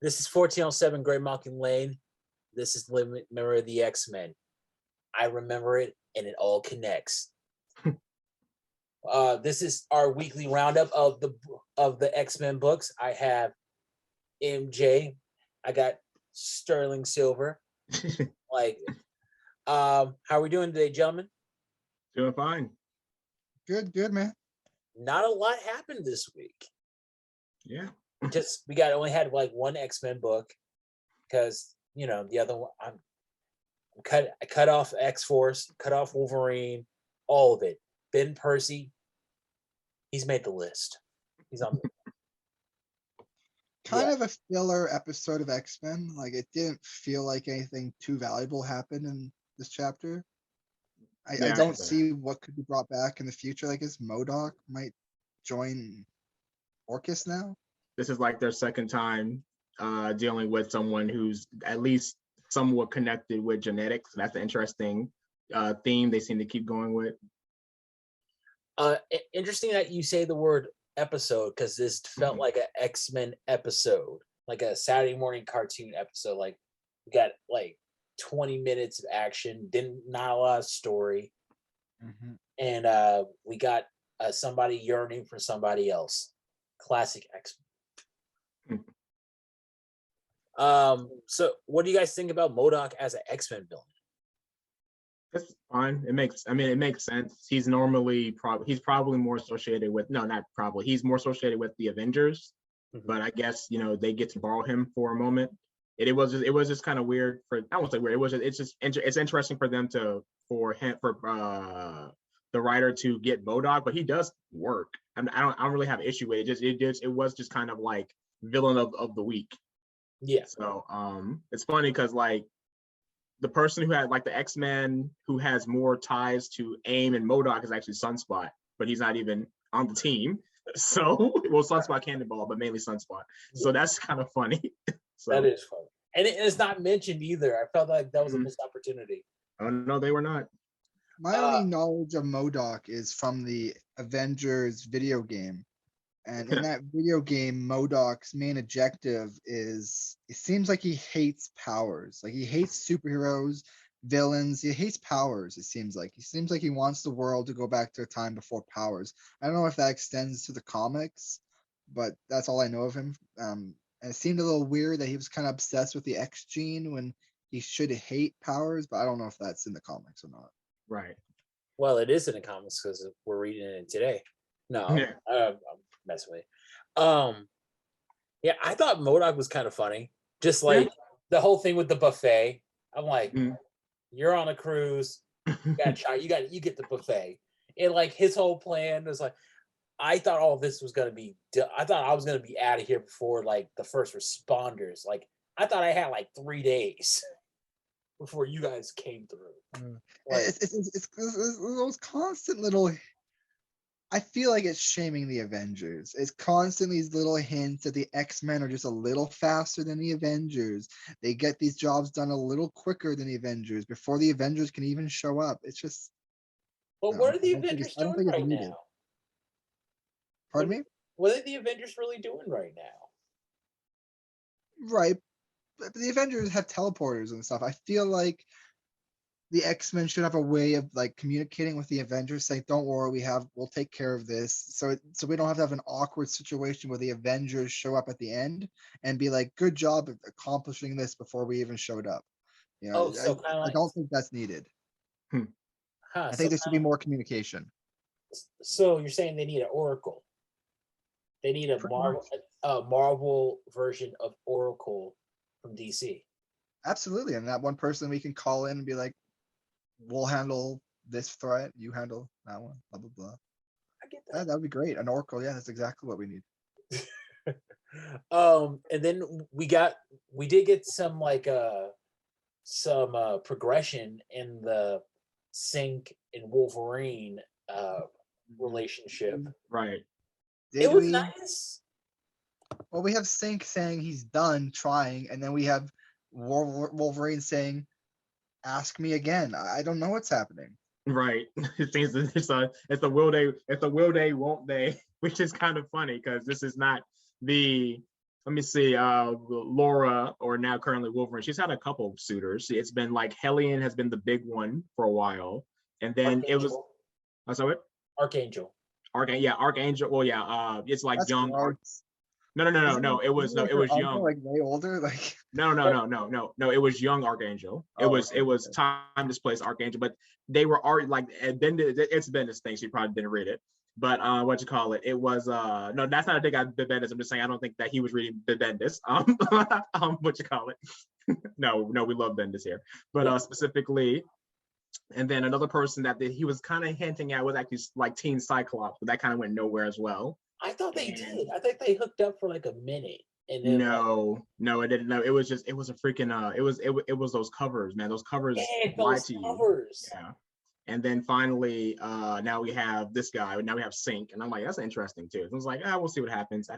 This is 1407 Great Malkin Lane. This is Remember of the X-Men. I remember it, and it all connects. This is our weekly roundup of the X-Men books. I have MJ. I got Sterling Silver. How are we doing today, gentlemen? Doing fine. Good, man. Not a lot happened this week. Yeah. We only had like one X-Men book because the other one I cut off X-Force, cut off Wolverine, all of it. Ben Percy, he's made the list. He's on the Kind of a filler episode of X-Men. Like, it didn't feel like anything too valuable happened in this chapter. I don't see what could be brought back in the future. Like, is MODOK might join Orcus now? This is like their second time dealing with someone who's at least somewhat connected with genetics. That's an interesting theme they seem to keep going with. Interesting that you say the word episode, because this felt like an X-Men episode, like a Saturday morning cartoon episode. Like, we got like 20 minutes of action, not a lot of story, and we got somebody yearning for somebody else. Classic X-Men. So what do you guys think about MODOK as an X-Men villain? It's fine. It makes sense. He's normally probably more associated with he's more associated with the Avengers, but I guess they get to borrow him for a moment. It was just kind of weird I won't say weird. It's interesting for them for the writer to get MODOK, but he does work. I don't really have an issue with it. It was just kind of like villain of the week. Yeah. So it's funny because like the person who had like the X-Men who has more ties to AIM and MODOK is actually Sunspot, but he's not even on the team. So Sunspot Cannonball, but mainly Sunspot. Yeah. So that's kind of funny. So that is funny. And it's not mentioned either. I felt like that was a missed opportunity. Oh no, they were not. My only knowledge of MODOK is from the Avengers video game. And in that video game, MODOK's main objective is, it seems like he hates powers. Like, he hates superheroes, villains. He hates powers, it seems like. He wants the world to go back to a time before powers. I don't know if that extends to the comics, but that's all I know of him. And it seemed a little weird that he was kind of obsessed with the X gene when he should hate powers, but I don't know if that's in the comics or not. Right. Well, it is in the comics because we're reading it today. No, I'm messing with you. Yeah, I thought MODOK was kind of funny. Just like the whole thing with the buffet. I'm like, you're on a cruise, you get the buffet. And like his whole plan was like, I thought all this was gonna be. I thought I was gonna be out of here before like the first responders. Like, I thought I had like 3 days before you guys came through. Like, it's those constant little. I feel like it's shaming the Avengers. It's constantly these little hints that the X-Men are just a little faster than the Avengers. They get these jobs done a little quicker than the Avengers before the Avengers can even show up. It's just. But what are the Avengers doing right now? Pardon me? What are the Avengers really doing right now? Right. But the Avengers have teleporters and stuff. I feel like the X-Men should have a way of like communicating with the Avengers, saying, "Don't worry, we'll take care of this." So we don't have an awkward situation where the Avengers show up at the end and be like, "Good job of accomplishing this before we even showed up." I don't think that's needed. I think there should be more communication. So you're saying they need an Oracle? They need a Marvel version of Oracle from DC. Absolutely, and that one person we can call in and be like, "We'll handle this threat. You handle that one." Blah blah blah. I get that. That would be great. An Oracle, yeah, that's exactly what we need. And then we did get some progression in the Sync and Wolverine relationship. Right. It was nice. Well, we have Sync saying he's done trying, and then we have Wolverine saying, "Ask me again." I don't know what's happening. Right. It seems it's a will they, won't they, which is kind of funny because this is not the let me see. Laura, or now currently Wolverine, she's had a couple of suitors. It's been like Hellion has been the big one for a while, and then it was. Archangel. I saw it. Archangel. Archangel. Well, yeah. It's like That's young. gross. No. It was Isn't it was her young. uncle, like way older. Like No. It was young Archangel. It was time displaced Archangel, but they were already like it's Bendis thing. She probably didn't read it, but what you call it? It was no, that's not a dig at Bendis. I'm just saying I don't think that he was reading Bendis. What you call it? No, we love Bendis here, but specifically. And then another person that he was kind of hinting at was actually like Teen Cyclops, but that kind of went nowhere as well. I thought they did. I think they hooked up for like a minute. And then no, it didn't. No, it was a freaking it was those covers, man. Those covers lied to you. Yeah. And then finally, now we have this guy. Now we have Sync, and I'm like, that's interesting too. So I was like, we'll see what happens.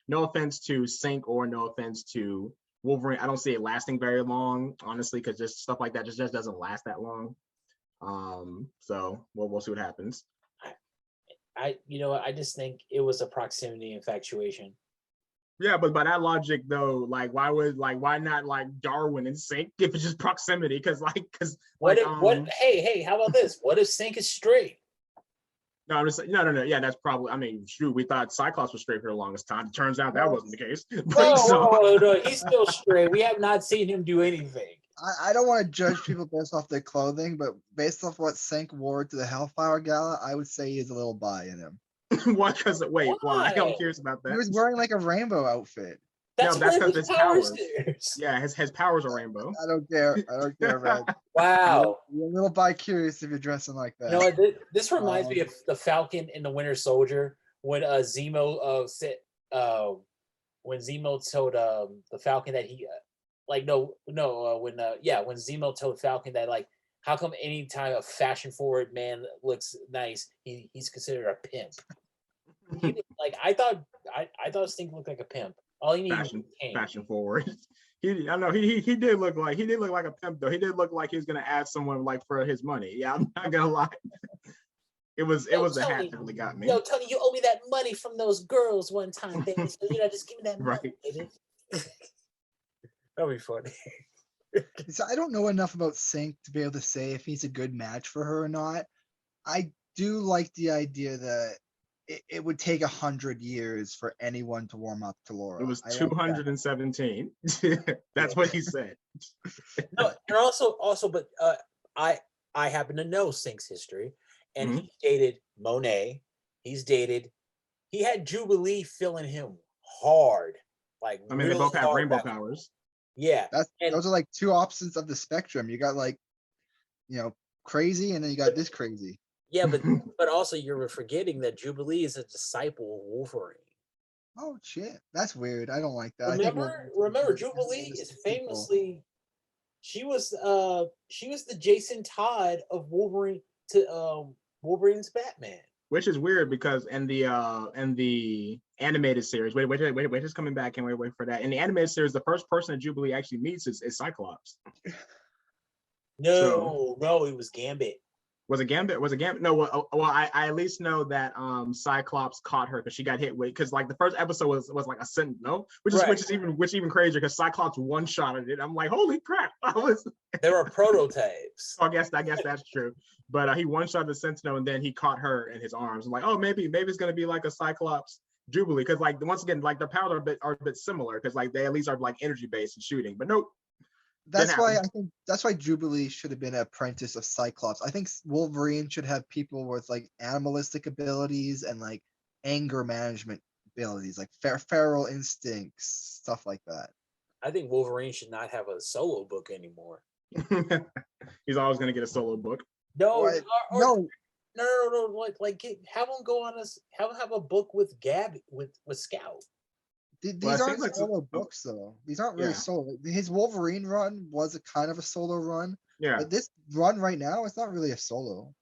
No offense to Sync or no offense to Wolverine. I don't see it lasting very long, honestly, because just stuff like that just doesn't last that long. So we'll see what happens. I just think it was a proximity infatuation. Yeah, but by that logic though, like why not like Darwin and Sync if it's just proximity? Hey, how about this? What if Sync is straight? No, I'm just no. Yeah, that's probably. I mean, shoot, we thought Cyclops was straight for the longest time. It turns out that wasn't the case. No, he's still straight. We have not seen him do anything. I don't want to judge people based off their clothing, but based off what Sync wore to the Hellfire Gala, I would say he's a little bi in him. Why? Why? I'm curious about that. He was wearing like a rainbow outfit. That's because his powers. Yeah, his powers are rainbow. I don't care, Red. Wow. You're a little bi-curious if you're dressing like that. You know what? This reminds me of the Falcon and the Winter Soldier when Zemo said when Zemo told the Falcon that he when Zemo told Falcon that like how come anytime a fashion forward man looks nice he's considered a pimp. I thought Stink looked like a pimp. All he needed was fashion forward. He did look like a pimp though. He did look like he was gonna add someone like for his money. Yeah, I'm not gonna lie. It was the hat that really got me. Yo, Tony, you owe me that money from those girls one time, baby. So just give me that money, baby. That'll be funny. So I don't know enough about Sync to be able to say if he's a good match for her or not. I do like the idea that it would take 100 years for anyone to warm up to Laura. It was 217. That's what he said. No, and also, but I happen to know Sync's history, and he dated Monet. He had Jubilee feeling him hard. Like I mean, they both have rainbow powers. Yeah, those are like two opposites of the spectrum. You got like, crazy, and then you got this crazy. Yeah, but also you're forgetting that Jubilee is a disciple of Wolverine. Oh shit, that's weird. I don't like that. Remember, Jubilee is famously she was the Jason Todd of Wolverine to Wolverine's Batman. Which is weird because in the animated series, wait, it's coming back. Can't wait for that. In the animated series, the first person that Jubilee actually meets is Cyclops. No, it was Gambit. Was it Gambit? No, well, I at least know that Cyclops caught her because she got hit with because like the first episode was like a Sentinel, which is even crazier because Cyclops one-shotted it. I'm like, holy crap! There are prototypes. I guess that's true. But he one-shot the Sentinel and then he caught her in his arms. I'm like, oh, maybe it's gonna be like a Cyclops Jubilee because like once again like their powers are a bit similar because like they at least are like energy based and shooting. But nope. That's why Jubilee should have been an apprentice of Cyclops. I think Wolverine should have people with like animalistic abilities and like anger management abilities, like feral instincts, stuff like that. I think Wolverine should not have a solo book anymore. He's always going to get a solo book. No. No. Like have him go on have a book with Gab with Scout. These aren't like solo books though. These aren't really solo. His Wolverine run was a kind of a solo run. Yeah. But this run right now, it's not really a solo.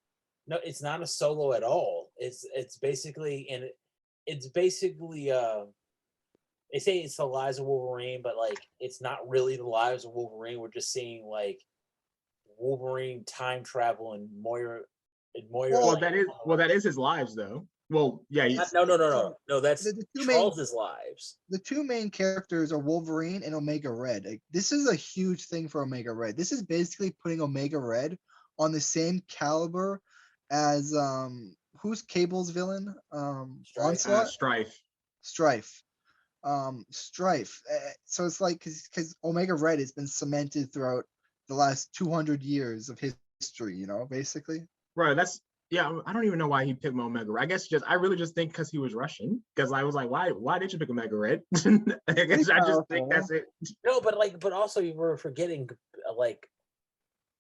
No, it's not a solo at all. It's basically they say it's the lives of Wolverine, but like it's not really the lives of Wolverine. We're just seeing like Wolverine time travel and Moira. Well, that is his lives though. Well, yeah, No. That's the two main Charles's lives. the two main characters are Wolverine and Omega Red. Like, this is a huge thing for Omega Red. This is basically putting Omega Red on the same caliber as who's Cable's villain? Onslaught? Strife. Strife. Strife. So it's like because Omega Red has been cemented throughout the last 200 years of history, you know, basically. Right. I don't even know why he picked Omega Red. I really just think because he was Russian. Because I was like, why did you pick Omega Red? I just think that's it. No, but also you were forgetting, like,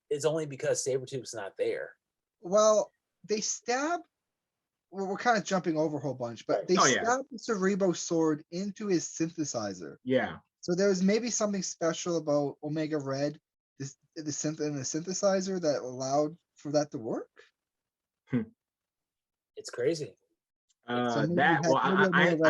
it's only because Sabretooth's not there. Well, they stab. We're kind of jumping over a whole bunch, but they stab the Cerebro sword into his synthesizer. Yeah. So there's maybe something special about Omega Red, the synthesizer that allowed for that to work. It's crazy. I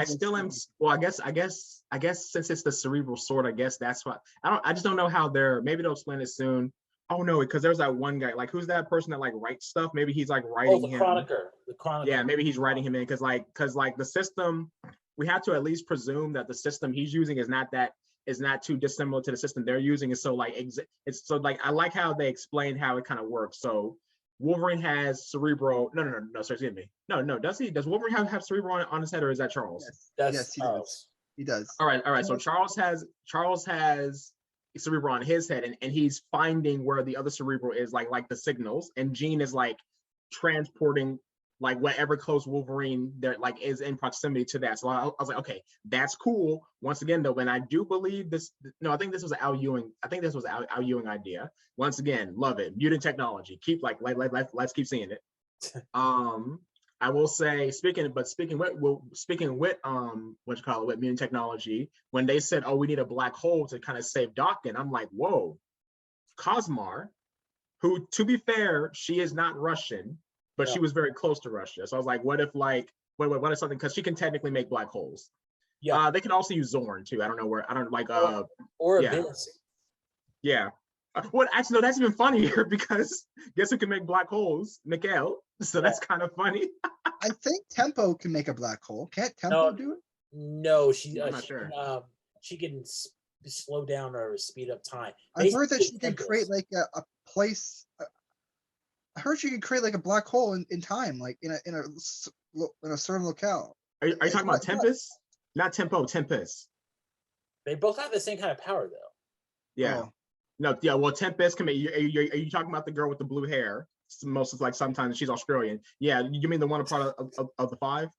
still am. Well, I guess since it's the Cerebral sword, I guess that's what I just don't know how maybe they'll explain it soon. Oh no, because there's that one guy, like, who's that person that like writes stuff? Maybe he's like writing the him. The Chronicle. Yeah, maybe he's writing him in because the system, we have to at least presume that the system he's using is not too dissimilar to the system they're using. It's so like I like how they explain how it kind of works. So Wolverine has Cerebro. No, sorry, excuse me. No, does he? Does Wolverine have Cerebro on his head, or is that Charles? Yes, he does. He does. All right. So Charles has Cerebro on his head, and he's finding where the other Cerebro is, like the signals, and Jean is like transporting like whatever close Wolverine there like is in proximity to that. So I was like, okay, that's cool. Once again, though, and I do believe this. No, I think this was Al Ewing. I think this was Al Ewing idea. Once again, love it. Mutant technology. Keep let's keep seeing it. I will say, speaking with mutant technology, when they said, oh, we need a black hole to kind of save Daken, I'm like, whoa, Cosmar, who, to be fair, she is not Russian, but she was very close to Russia. So I was like, what if what if something, because she can technically make black holes. Yeah. They can also use Zorn too. I don't know where, I don't like or Abyss. Yeah. Well, actually, no, that's even funnier because guess who can make black holes? Mikhail. So that's kind of funny. I think Tempo can make a black hole. Can't Tempo do it? No, I'm not sure. She can slow down or speed up time. I've heard that she can create like a place. I heard she can create like a black hole in time, like in a certain locale. Are you talking about Tempest? Not Tempo, Tempest. They both have the same kind of power, though. Yeah. Oh. No, yeah. Well, Tempest can be. Are you talking about the girl with the blue hair? Most of like sometimes she's Australian. Yeah, you mean the one a part of the five?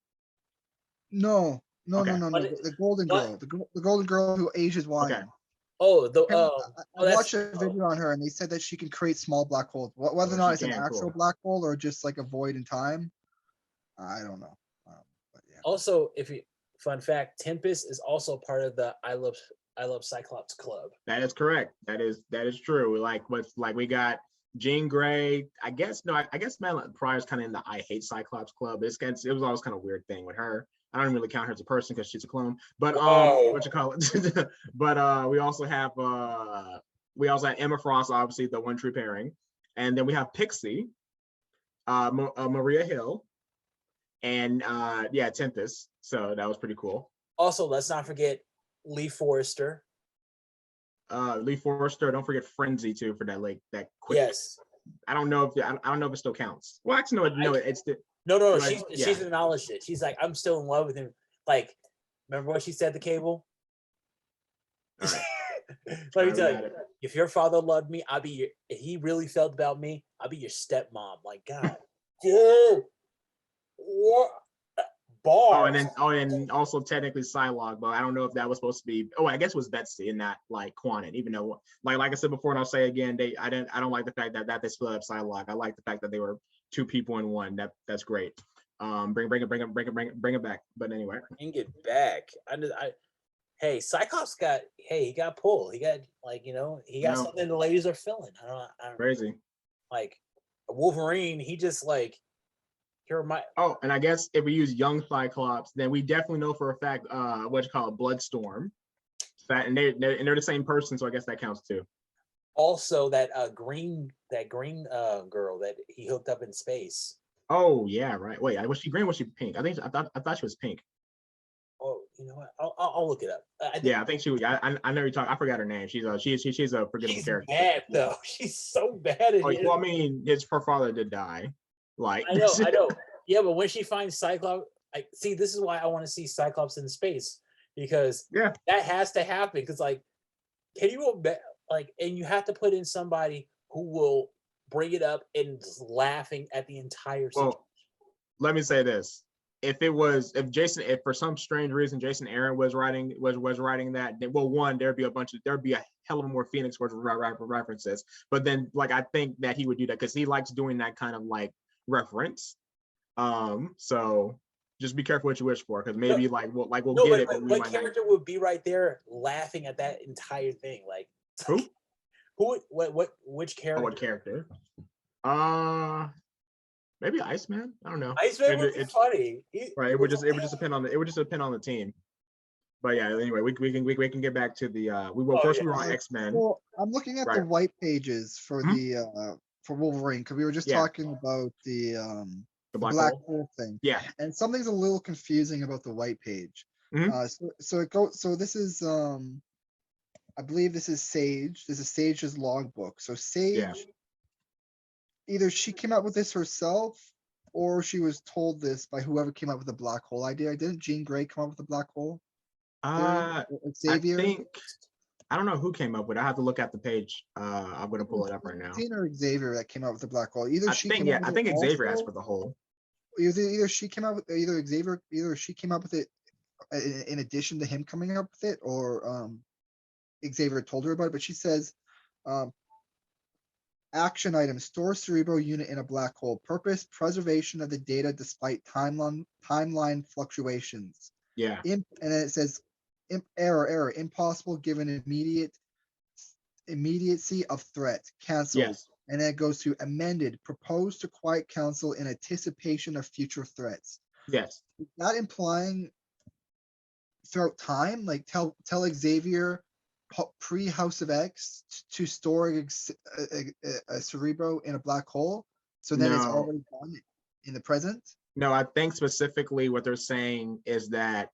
No. The golden girl. The golden girl who ages wine. Okay. Oh, I watched a video on her, and they said that she can create small black holes. Whether or not it's an actual black hole or just like a void in time, I don't know. But yeah. Also, fun fact, Tempest is also part of the I Love Cyclops Club. That is correct. That is true. Like we got Jean Grey. I guess Madeline Pryor's kind of in the I Hate Cyclops Club. It was always kind of weird thing with her. I don't really count her as a person because she's a clone. But what you call it? But we also have Emma Frost, obviously the one true pairing, and then we have Pixie, Maria Hill, and Tempest. So that was pretty cool. Also, let's not forget Lee Forrester. Lee Forrester. Don't forget Frenzy too for that that quick. Yes. I don't know if it still counts. Well, actually, no, it's the. No. She's acknowledged it. She's like, I'm still in love with him. Like, remember what she said to Cable? Right. Let me tell you, if your father loved me, if he really felt about me, I'll be your stepmom. Like, God, dude, what? Bars. And also technically Psylocke, but I don't know if that was supposed to be. Oh, I guess it was Betsy and not like Quantum. Even though, like I said before, and I'll say again, I don't like the fact that they split up Psylocke. I like the fact that they were two people in one. That's great. Bring it back. But anyway, bring it back. Hey, Cyclops he got pulled. He got something the ladies are feeling. I don't crazy. Like Wolverine, he just like. And I guess if we use young Cyclops, then we definitely know for a fact Bloodstorm. And they're the same person, so I guess that counts too. Also, that green girl that he hooked up in space. Oh yeah, right. Wait, was she green? Was she pink? I thought she was pink. Oh, you know what? I'll look it up. Yeah, I think she was. I know you're talking. I forgot her name. She's a forgettable She's character. bad Yeah. though. She's so bad at Oh, it. well, I mean, her father did die. Like, I know. Yeah, but when she finds Cyclops, I see. This is why I want to see Cyclops in space, because yeah. that has to happen. Because like, can you like, and you have to put in somebody who will bring it up and just laughing at the entire situation. Well, let me say this: if for some strange reason Jason Aaron was writing that, then well, one, there'd be a hell of more Phoenix references. But then, like, I think that he would do that because he likes doing that kind of like reference. So just be careful what you wish for, because maybe we'll get it. But what character would be right there laughing at that entire thing? Like who? Which character? Oh, what character? Maybe Iceman. I don't know. Iceman would be funny. Right. It would just depend on the team. But yeah. Anyway, we can get back to the we were on X-Men. Well, I'm looking at the white pages for the for Wolverine, because we were just talking about the black hole thing. Yeah. And something's a little confusing about the white page. So this is I believe this is Sage. This is Sage's logbook. So Sage, either she came up with this herself, or she was told this by whoever came up with the black hole idea. Didn't Jean Grey come up with the black hole? Xavier. I don't know who came up with it. I have to look at the page. I'm going to pull it up right now. Or Xavier that came up with the black hole. I think Xavier asked for the hole. Either she came up with either she came up with it in addition to him coming up with it, or Xavier told her about it. But she says, action item: store Cerebro unit in a black hole. Purpose: preservation of the data despite timeline fluctuations. Yeah. And then it says, error, impossible given immediacy of threat. Cancel. Yes. And then it goes to amended, proposed to quiet council in anticipation of future threats. Yes. Is that implying throughout time, like tell Xavier pre-House of X to store a Cerebro in a black hole, so then it's already done in the present? No, I think specifically what they're saying is that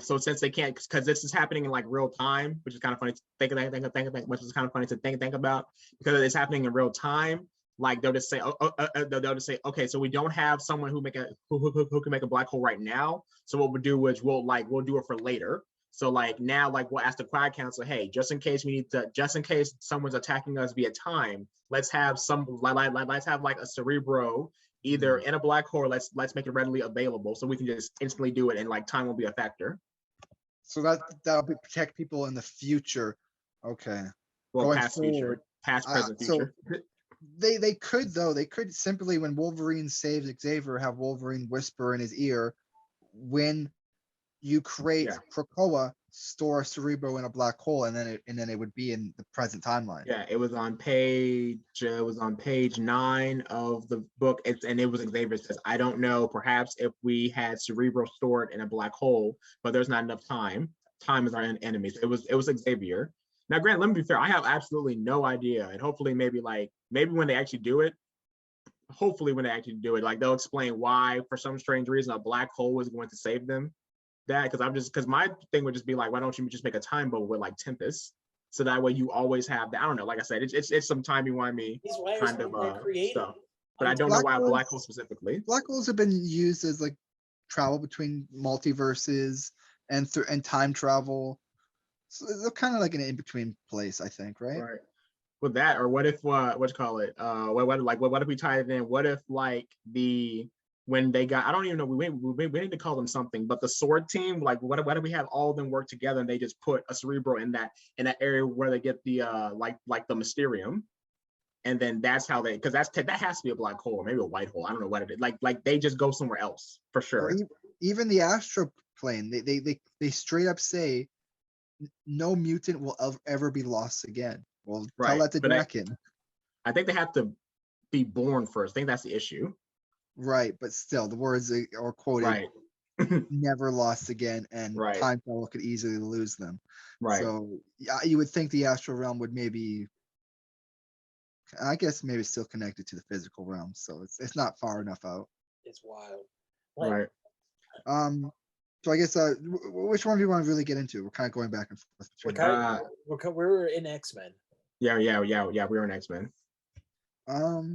so since they can't, because this is happening in like real time, which is kind of funny to think about, because it's happening in real time. Like they'll just say, okay, so we don't have someone who can make a black hole right now. So what we'll do is we'll do it for later. So like now, like we'll ask the Quiet Council, hey, just in case someone's attacking us via time, let's have like a Cerebro either in a black hole. Let's make it readily available so we can just instantly do it, and like time will be a factor. So that'll protect people in the future. Okay. Well, going past forward, future, past, present, future. So they could simply, when Wolverine saves Xavier, have Wolverine whisper in his ear, when you create Krakoa, store Cerebro in a black hole, and then it would be in the present timeline. Yeah, it was on page 9 of the book, and it was Xavier says, I don't know, perhaps if we had Cerebro stored in a black hole, but there's not enough time. Time is our enemy. So it was Xavier. Now, Grant, let me be fair, I have absolutely no idea, and hopefully maybe when they actually do it, like they'll explain why, for some strange reason, a black hole was going to save them. That because my thing would just be like, why don't you just make a time bubble with like Tempest, so that way you always have that. I don't know, like I said, it's some timey-wimey kind of stuff, but I don't know why a black hole specifically. Black holes have been used as like travel between multiverses and time travel, so they're kind of like an in-between place, I think, right? With that, or what if what if we tie it in? What if like when they got, I don't even know, we need to call them something, but the sword team, like what if we have all of them work together and they just put a Cerebro in that area where they get the like the Mysterium, and then that's how because that has to be a black hole or maybe a white hole. I don't know what it is. Like they just go somewhere else for sure. Or even the astral plane, they straight up say no mutant will ever be lost again. Well, tell that to Draken. I think they have to be born first. I think that's the issue. Right, but still, the words are quoted, never lost again, and time travel could easily lose them. Right. So you would think the astral realm would maybe I guess maybe still connected to the physical realm, so it's not far enough out. It's wild. Like, Right. So I guess which one do you want to really get into? We're kind of going back and forth we're between. kind of, we're in X-Men. Yeah. We were an X-Men. Yeah.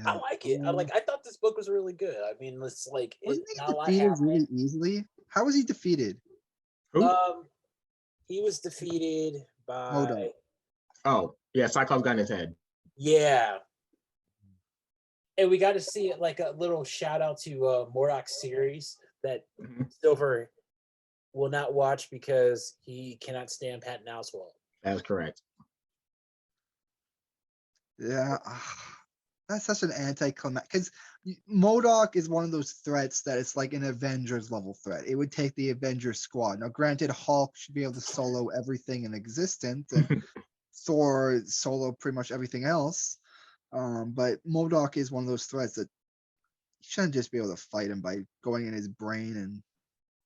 I like it. I thought this book was really good. I mean, it's like Wasn't it's he not a lot defeated happening. really easily? How was he defeated? Who? He was defeated by. MODOK. Oh, yeah, Cyclops got in his head. Yeah. And we got to see it like a little shout out to Mordok's series that Silver will not watch because he cannot stand Patton Oswalt. That's correct. Yeah, that's such an anticlimax because MODOK is one of those threats that it's like an Avengers level threat. It would take the Avengers squad. Now, granted, Hulk should be able to solo everything in existence, and Thor solo pretty much everything else. But MODOK is one of those threats that you shouldn't just be able to fight him by going in his brain and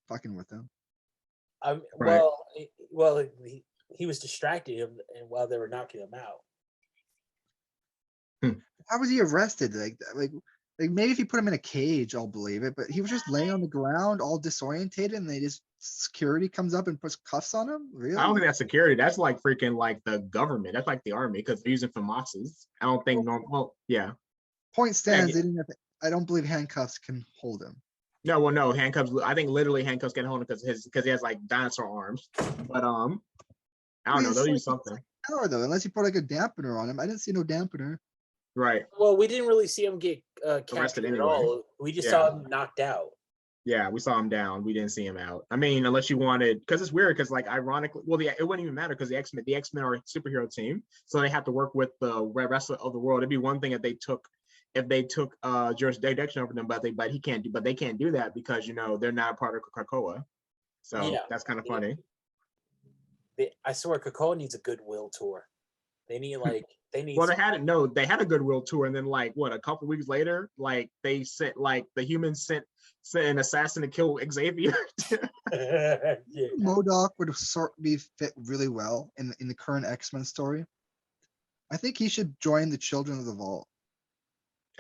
fucking with him. Right. Well, he was distracted and while they were knocking him out. How was he arrested? Like maybe if you put him in a cage, I'll believe it. But he was just laying on the ground, all disorientated, and security comes up and puts cuffs on him. Really? I don't think that's security. That's like freaking like the government. That's like the army because they're using FAMASs. I don't think normal. Well, yeah. Point stands. They didn't have I don't believe handcuffs can hold him. No, handcuffs. I think literally handcuffs can hold him because he has like dinosaur arms. But I don't know. They'll use something. Power though, unless you put like a dampener on him. I didn't see no dampener. Right. Well, we didn't really see him get Arrested captured at all. We just saw him knocked out. Yeah, we saw him down. We didn't see him out. I mean, unless you wanted, because it's weird. Because like, ironically, well, it wouldn't even matter because the X-Men are a superhero team, so they have to work with the rest of the world. It'd be one thing if they took jurisdiction over them, but they can't do that because they're not part of Krakoa. So that's kind of funny. I swear, Krakoa needs a goodwill tour. They need Well, they had a goodwill tour, and then like what, a couple weeks later, like they sent like the humans sent an assassin to kill Xavier. MODOK would be fit really well in the current X-Men story. I think he should join the Children of the Vault.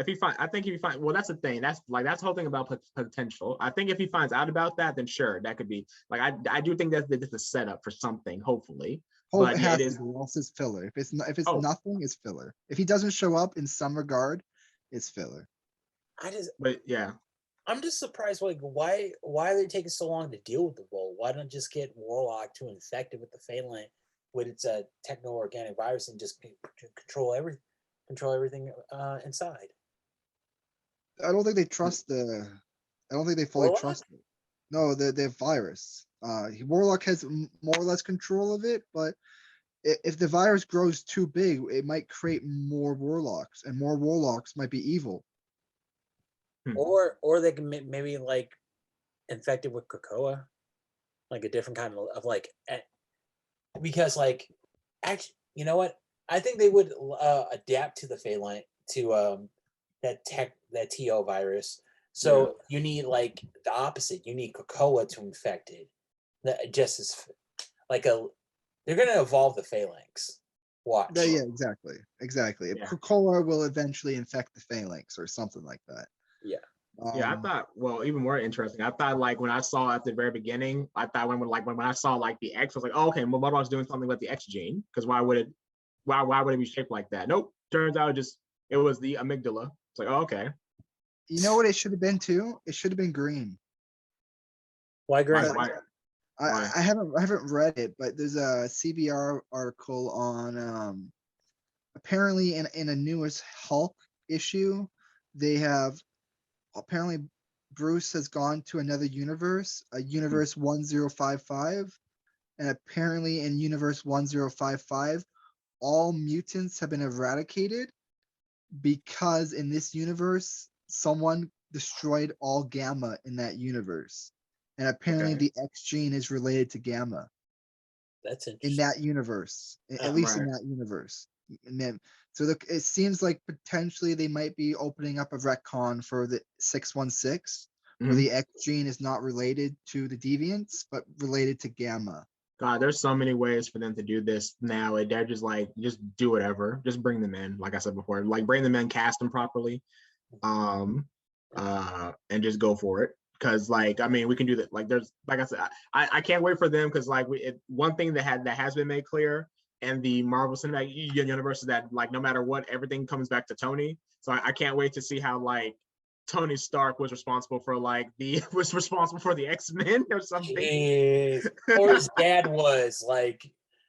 I think if he finds, well, that's the thing. That's the whole thing about potential. I think if he finds out about that, then sure, that could be like I do think that's a setup for something, hopefully. But it is. Else is filler. If it's nothing, it's filler. If he doesn't show up in some regard, it's filler. I'm just surprised. Like, why are they taking so long to deal with the Vault? Why don't just get Warlock to infect it with the Phalanx with its techno-organic virus and just control everything inside? I don't think they trust I don't think they fully Warlock? trust it. No, the virus. Warlock has more or less control of it, but if the virus grows too big, it might create more Warlocks, and more Warlocks might be evil. Or they can maybe like infect it with Krakoa, like a different kind of like, because like, actually, you know what? I think they would adapt to the Phalanx to that TO virus. So you need like the opposite. You need Krakoa to infect it. Just as like they're gonna evolve the Phalanx. Watch. Yeah, exactly. Yeah. Krakoa will eventually infect the Phalanx or something like that. Yeah. I thought, well, even more interesting. I thought like when I saw at the very beginning, I thought when I saw like the X, I was like, oh, okay, MODOK's doing something with the X gene, because why would it be shaped like that? Nope. Turns out it was the amygdala. It's like, oh, okay. You know what it should have been too? It should have been green. Why green? Why? I haven't read it, but there's a CBR article on apparently in a newest Hulk issue, they have apparently Bruce has gone to another universe, a universe 1055, and apparently in universe 1055, all mutants have been eradicated because in this universe, someone destroyed all gamma in that universe. And apparently the X gene is related to gamma. That's interesting. In that universe, at least in that universe. And then, so it seems like potentially they might be opening up a retcon for the 616, where the X gene is not related to the deviants, but related to gamma. God, there's so many ways for them to do this now. And they're just like, just do whatever. Just bring them in. Like I said before, like bring them in, cast them properly, and just go for it. Because like, I mean, we can do that. Like there's, like I said, I can't wait for them because like one thing that has been made clear in the Marvel Cinematic Universe is that like no matter what, everything comes back to Tony. So I can't wait to see how like Tony Stark was responsible for the X-Men or something. Jeez. Or his dad was like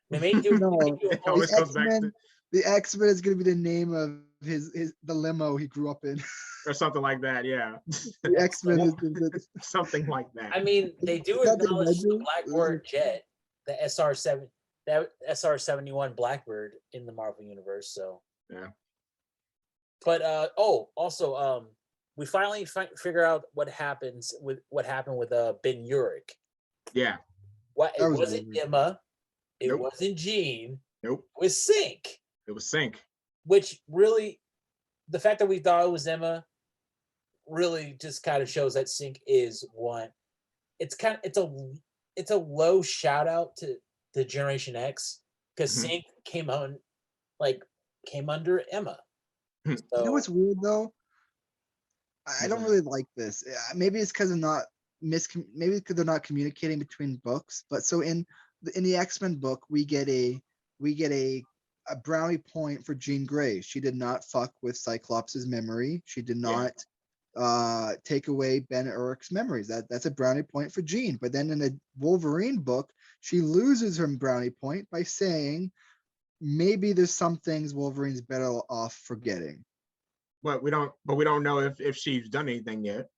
they made you. No, It always comes back to the X-Men is gonna be the name of his the limo he grew up in. or something like that. Yeah, The X-Men is something like that. I mean, they do Not the acknowledge the Avengers? Blackbird jet, the SR7, that SR-71 Blackbird in the Marvel universe. So yeah. But also, we finally figure out what happened with Ben Urich. Yeah. What it That was wasn't weird. Emma, it Nope. wasn't Jean, Nope. it was Sync. It was Sync. Which really, the fact that we thought it was Emma, really just kind of shows that Sync is one. It's a low shout out to Generation X because Mhm. Sync came under Emma. You know what's weird though? I don't Mhm. really like this. Maybe it's because maybe because they're not communicating between books. But so in the X-Men book, we get a brownie point for Jean Grey. She did not fuck with Cyclops' memory. She did not take away Ben Urich's memories. That's a brownie point for Jean. But then in the Wolverine book, she loses her brownie point by saying maybe there's some things Wolverine's better off forgetting. But we don't know if she's done anything yet.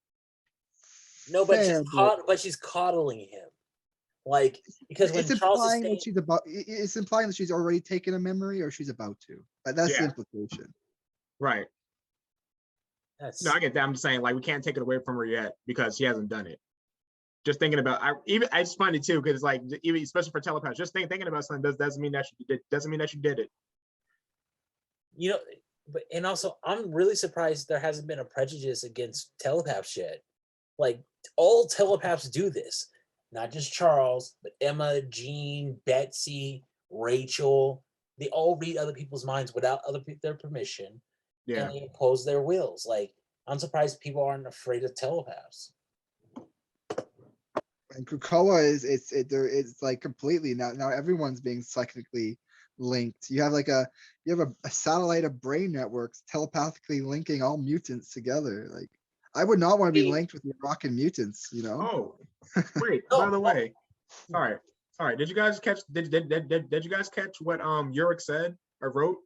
No, but Fair, she's coddling him, like because when it's Charles is implying saying, that it's implying that she's already taken a memory or she's about to. That's the Yeah. implication. Right. that's No, I get that. I'm just saying, like, we can't take it away from her yet because she hasn't done it. Just thinking about, I just find it too because, like, even especially for telepaths, just thinking about something doesn't mean that you did it. But and also I'm really surprised there hasn't been a prejudice against telepaths yet. Like all telepaths do this, not just Charles, but Emma, Jean, Betsy, Rachel. They all read other people's minds without their permission, Yeah. and they impose their wills. Like I'm surprised people aren't afraid of telepaths. And Krakoa it's like completely now everyone's being psychically linked. You have a satellite of brain networks telepathically linking all mutants together. Like I would not want to be linked with the Moroccan mutants, you know? Oh, wait. By the way, sorry. Did you guys catch? Did you guys catch what Urich said or wrote?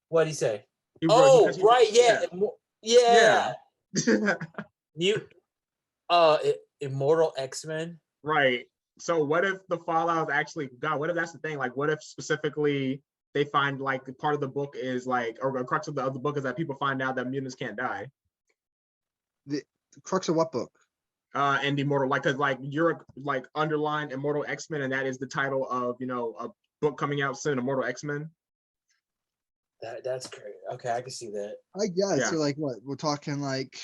What'd he say? He wrote, Right, yeah. Immortal X-Men. Right. So what if the fallout actually, God, what if that's the thing? Like, what if specifically they find like part of the book is like, or the crux of the book is that people find out that mutants can't die. The crux of what book? And Immortal, like, cause like you're like underlined Immortal X-Men, and that is the title of a book coming out soon, Immortal X-Men. That's great. Okay, I can see that. I guess. Yeah. So like what? We're talking like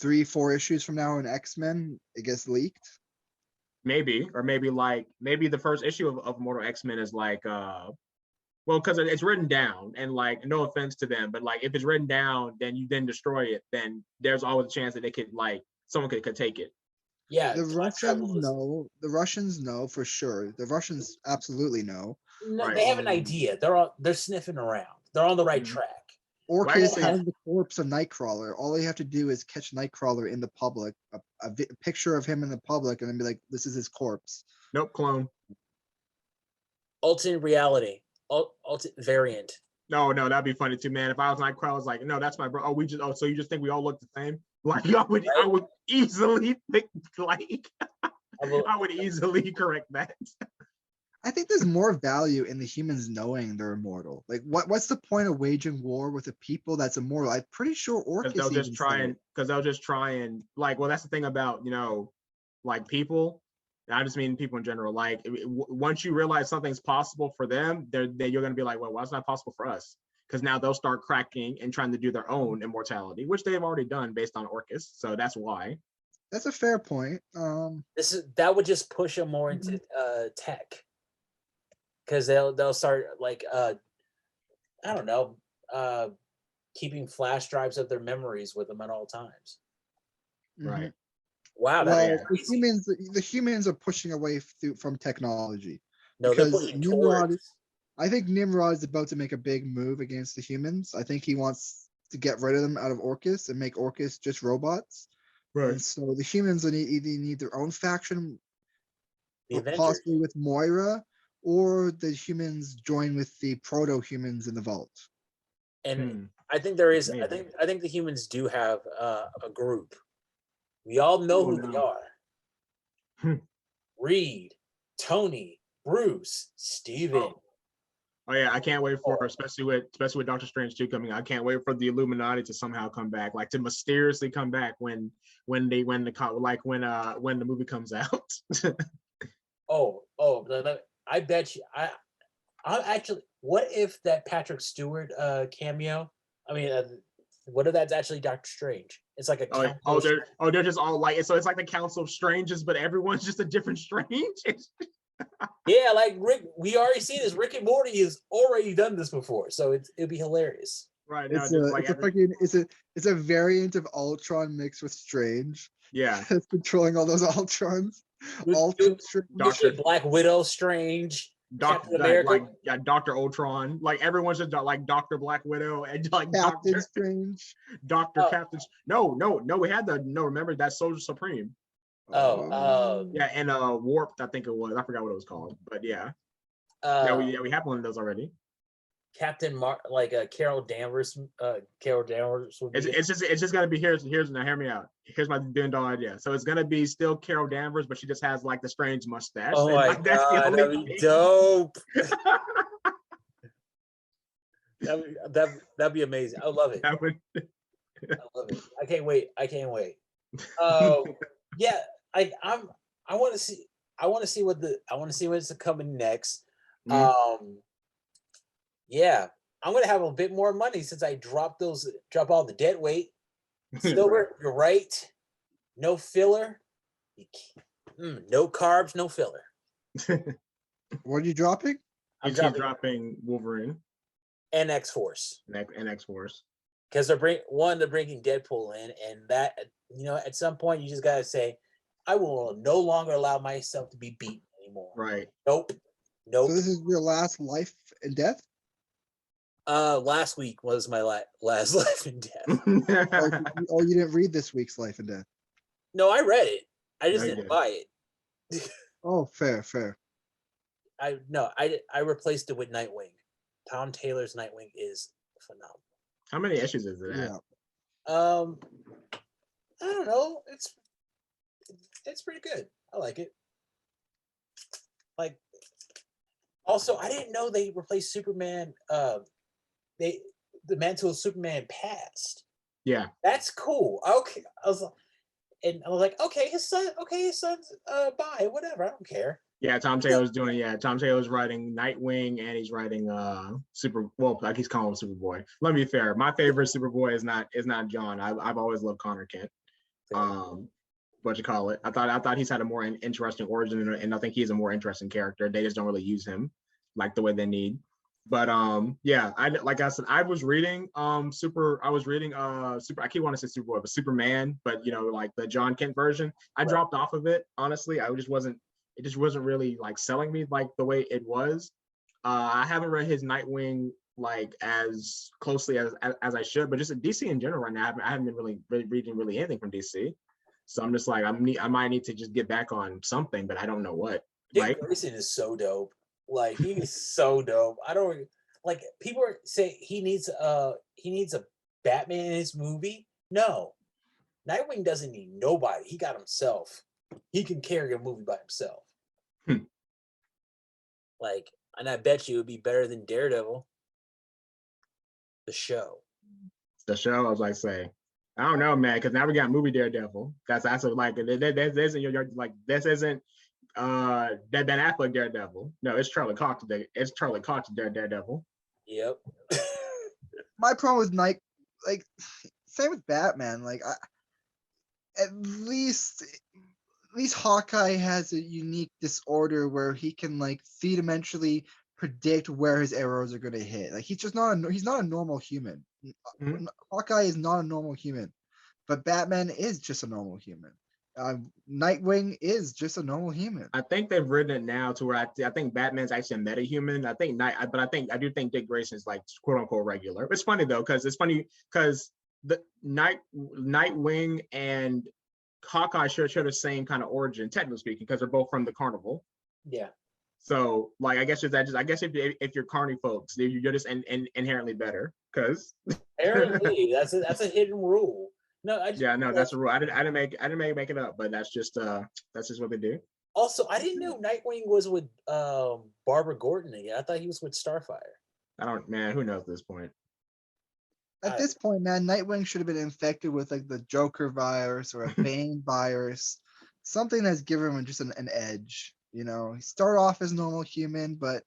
3-4 issues from now in X-Men, it gets leaked. Maybe, or maybe the first issue of Immortal X-Men is like well, because it's written down, and like no offense to them, but like if it's written down, then you then destroy it, then there's always a chance that they could like someone could take it. Yeah, The Russians know for sure. The Russians absolutely know. No, Right. they have an idea. They're sniffing around. They're on the right track. Orcus Well, has the corpse of Nightcrawler. All they have to do is catch Nightcrawler in the public, a picture of him in the public, and then be like, "This is his corpse." Nope, clone. Alternate reality. Alternate variant. No, that'd be funny too, man. If I was Nightcrawler, I was like, no, that's my bro. So you just think we all look the same? Like I would easily think like I would easily correct that. I think there's more value in the humans knowing they're immortal. Like, what's the point of waging war with a people that's immortal? I'm pretty sure Orcus Because they'll just try and like, well, that's the thing about like people. I just mean people in general. Like once you realize something's possible for them, you're gonna be like, well, why is that possible for us? Because now they'll start cracking and trying to do their own immortality, which they've already done based on Orcus. So that's why. That's a fair point. That would just push them more into tech, because they'll start like I don't know, keeping flash drives of their memories with them at all times. Right. Wow, Well, that's crazy. the humans are pushing away from technology. No, they're Because pushing Nimrod, towards. I think Nimrod is about to make a big move against the humans. I think he wants to get rid of them out of Orcus and make Orcus just robots. Right. And so the humans either need their own faction, The Avengers. possibly with Moira, or the humans join with the proto-humans in the vault. And I think there is. I think the humans do have a group. We all know who they are. Reed, Tony, Bruce, Steven. Oh yeah, I can't wait for especially with Doctor Strange 2 coming out. I can't wait for the Illuminati to somehow come back, like to mysteriously come back when the movie comes out. I bet you. I'm actually. What if that Patrick Stewart cameo? I mean, what if that's actually Doctor Strange? It's like a they're just all like, so it's like the Council of Strangers, but everyone's just a different Strange. Yeah, like Rick, we already see this. Rick and Morty has already done this before, so it'd be hilarious. Right. It's a variant of Ultron mixed with Strange. Yeah. It's controlling all those Ultrons. Doctor Black Widow Strange. Captain America. Dr. Ultron, like everyone's just like Dr. Black Widow and like Captain Strange. Captain. No, we had remember that Soldier Supreme. Yeah, and Warped, I think it was. I forgot what it was called, but yeah. We have one of those already. Captain Carol Danvers. Carol Danvers. It's just gonna be here's now. Hear me out. Here's my $1 billion idea. So it's gonna be still Carol Danvers, but she just has like the strange mustache. Oh my god, that'd be dope. that'd be amazing. I love it. I love it. I can't wait. Yeah, I want to see what's coming next. Yeah, I'm gonna have a bit more money since I drop all the dead weight. Silver, you're right. No filler. No carbs, no filler. What are you dropping? I'm dropping Wolverine and X-Force. Because they're bringing Deadpool in, and that, at some point you just gotta say, I will no longer allow myself to be beaten anymore. Right. Nope. So this is your last life and death? Last week was my last life and death. Oh, you didn't read this week's life and death? No, I read it. I just didn't buy it. Oh, fair. I replaced it with Nightwing. Tom Taylor's Nightwing is phenomenal. How many issues is it? Yeah. I don't know. It's pretty good. I like it. Like, also, I didn't know they replaced Superman. The mantle of Superman passed. Yeah, that's cool. Okay, I was like, okay, his son's bye, whatever. I don't care. Yeah, Tom Taylor's doing. Yeah, Tom Taylor's writing Nightwing, and he's writing like he's calling him Superboy. Let me be fair. My favorite Superboy is not John. I've always loved Connor Kent. What you call it? I thought he's had a more interesting origin, and I think he's a more interesting character. They just don't really use him like the way they need. But yeah, like I said, I was reading Super. I keep wanting to say Superboy, but Superman. But like the John Kent version, I dropped off of it. Honestly, it just wasn't really like selling me like the way it was. I haven't read his Nightwing like as closely as I should, but just DC in general right now, I haven't been really reading anything from DC. So I'm just like, I might need to just get back on something, but I don't know what. Dick Grayson is so dope. Like, he is so dope. I don't like, people say he needs a Batman in his movie. No, Nightwing doesn't need nobody. He got himself. He can carry a movie by himself. Like, and I bet you it would be better than Daredevil. The show. I was like, say, I don't know, man, because now we got movie Daredevil. That's like this isn't this isn't Ben Affleck Daredevil. No, it's Charlie Cox today. It's Charlie Cox Daredevil. Yep. My problem with same with Batman. Like, at least Hawkeye has a unique disorder where he can like three-dimensionally predict where his arrows are going to hit. Like he's not a normal human. Hawkeye is not a normal human, but Batman is just a normal human. Nightwing is just a normal human. I think they've written it now to where I think Batman's actually a meta-human. I do think Dick Grayson's like quote unquote regular. It's funny though, because the Nightwing and Hawkeye share the same kind of origin, technically speaking, because they're both from the carnival. Yeah. So like I guess if you're carny folks, you're just inherently better because apparently that's a hidden rule. No, that's a rule. I didn't make it up, but that's just what they do. Also, I didn't know Nightwing was with Barbara Gordon again. I thought he was with Starfire. Who knows at this point? At this point, man, Nightwing should have been infected with like the Joker virus or a Bane virus, something that's given him just an edge. You know, he started off as normal human, but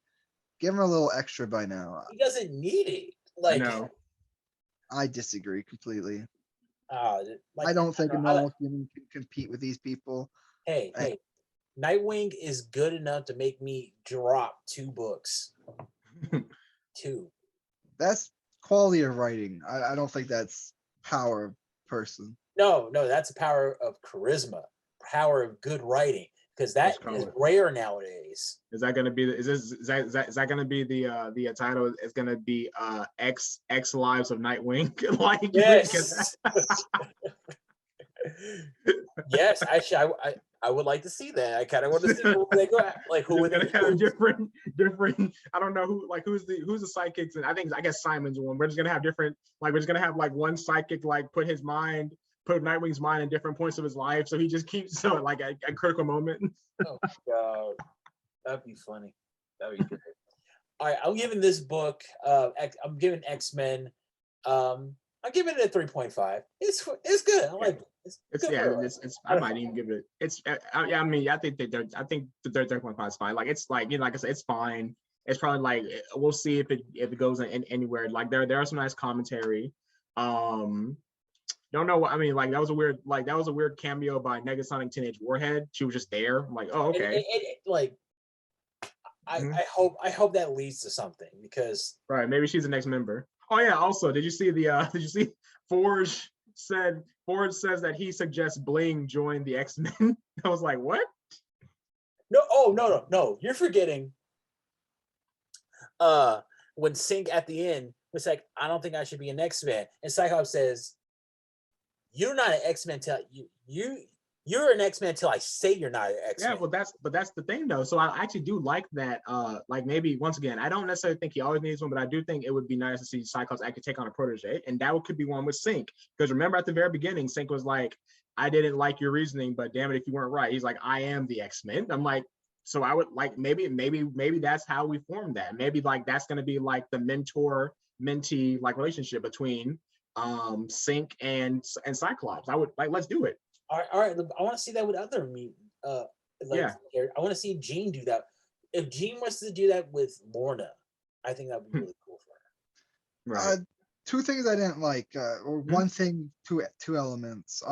give him a little extra by now. He doesn't need it. Like, I disagree completely. Like, I don't think a normal human can compete with these people. Hey, Nightwing is good enough to make me drop 2 books. 2. That's quality of writing. I don't think that's power of person. No, that's a power of charisma, power of good writing, because that is rare nowadays. Is that going to be that going to be the title? It's going to be X Lives of Nightwing. Like yes. Yes, actually, I would like to see that. I kind of want to see who they go at. Like who would have different. I don't know who's the sidekicks, and I guess Simon's one. We're just gonna have different. Like we're just gonna have like one psychic like put Nightwing's mind in different points of his life, so he just keeps like a critical moment. Oh God, that'd be funny. That'd be good. All right, I'm giving this book. I'm giving X-Men. I'm giving it a 3.5. It's good. I like it. I might even give it. I think the 3.5 is fine. Like it's like like I said, it's fine. It's probably like we'll see if it goes in anywhere. Like there are some nice commentary. Don't know what I mean. Like that was a weird cameo by Negasonic Teenage Warhead. She was just there. I'm like, oh okay. I hope that leads to something because maybe she's the next member. Oh yeah. Also, did you see Forge says that he suggests Bling join the X-Men? I was like, what? No. You're forgetting. When Sync at the end was like, I don't think I should be an X-Men, and Cyclops says, "You're not an X-Men till you're an X-Men till I say you're not an X-Men." Yeah, well, that's the thing though. So I actually do like that. Like maybe once again, I don't necessarily think he always needs one, but I do think it would be nice to see Cyclops actually take on a protege, and that could be one with Sync. Because remember at the very beginning, Sync was like, "I didn't like your reasoning, but damn it, if you weren't right." He's like, "I am the X-Men." I'm like, so I would like maybe that's how we form that. Maybe like that's gonna be like the mentor-mentee like relationship between Sync and Cyclops. I would like let's do it. All right. I want to see that with other I want to see Jean do that. If Jean wants to do that with Lorna, I think that would be really cool for her. Right. 2 things I didn't like, or one thing, two elements.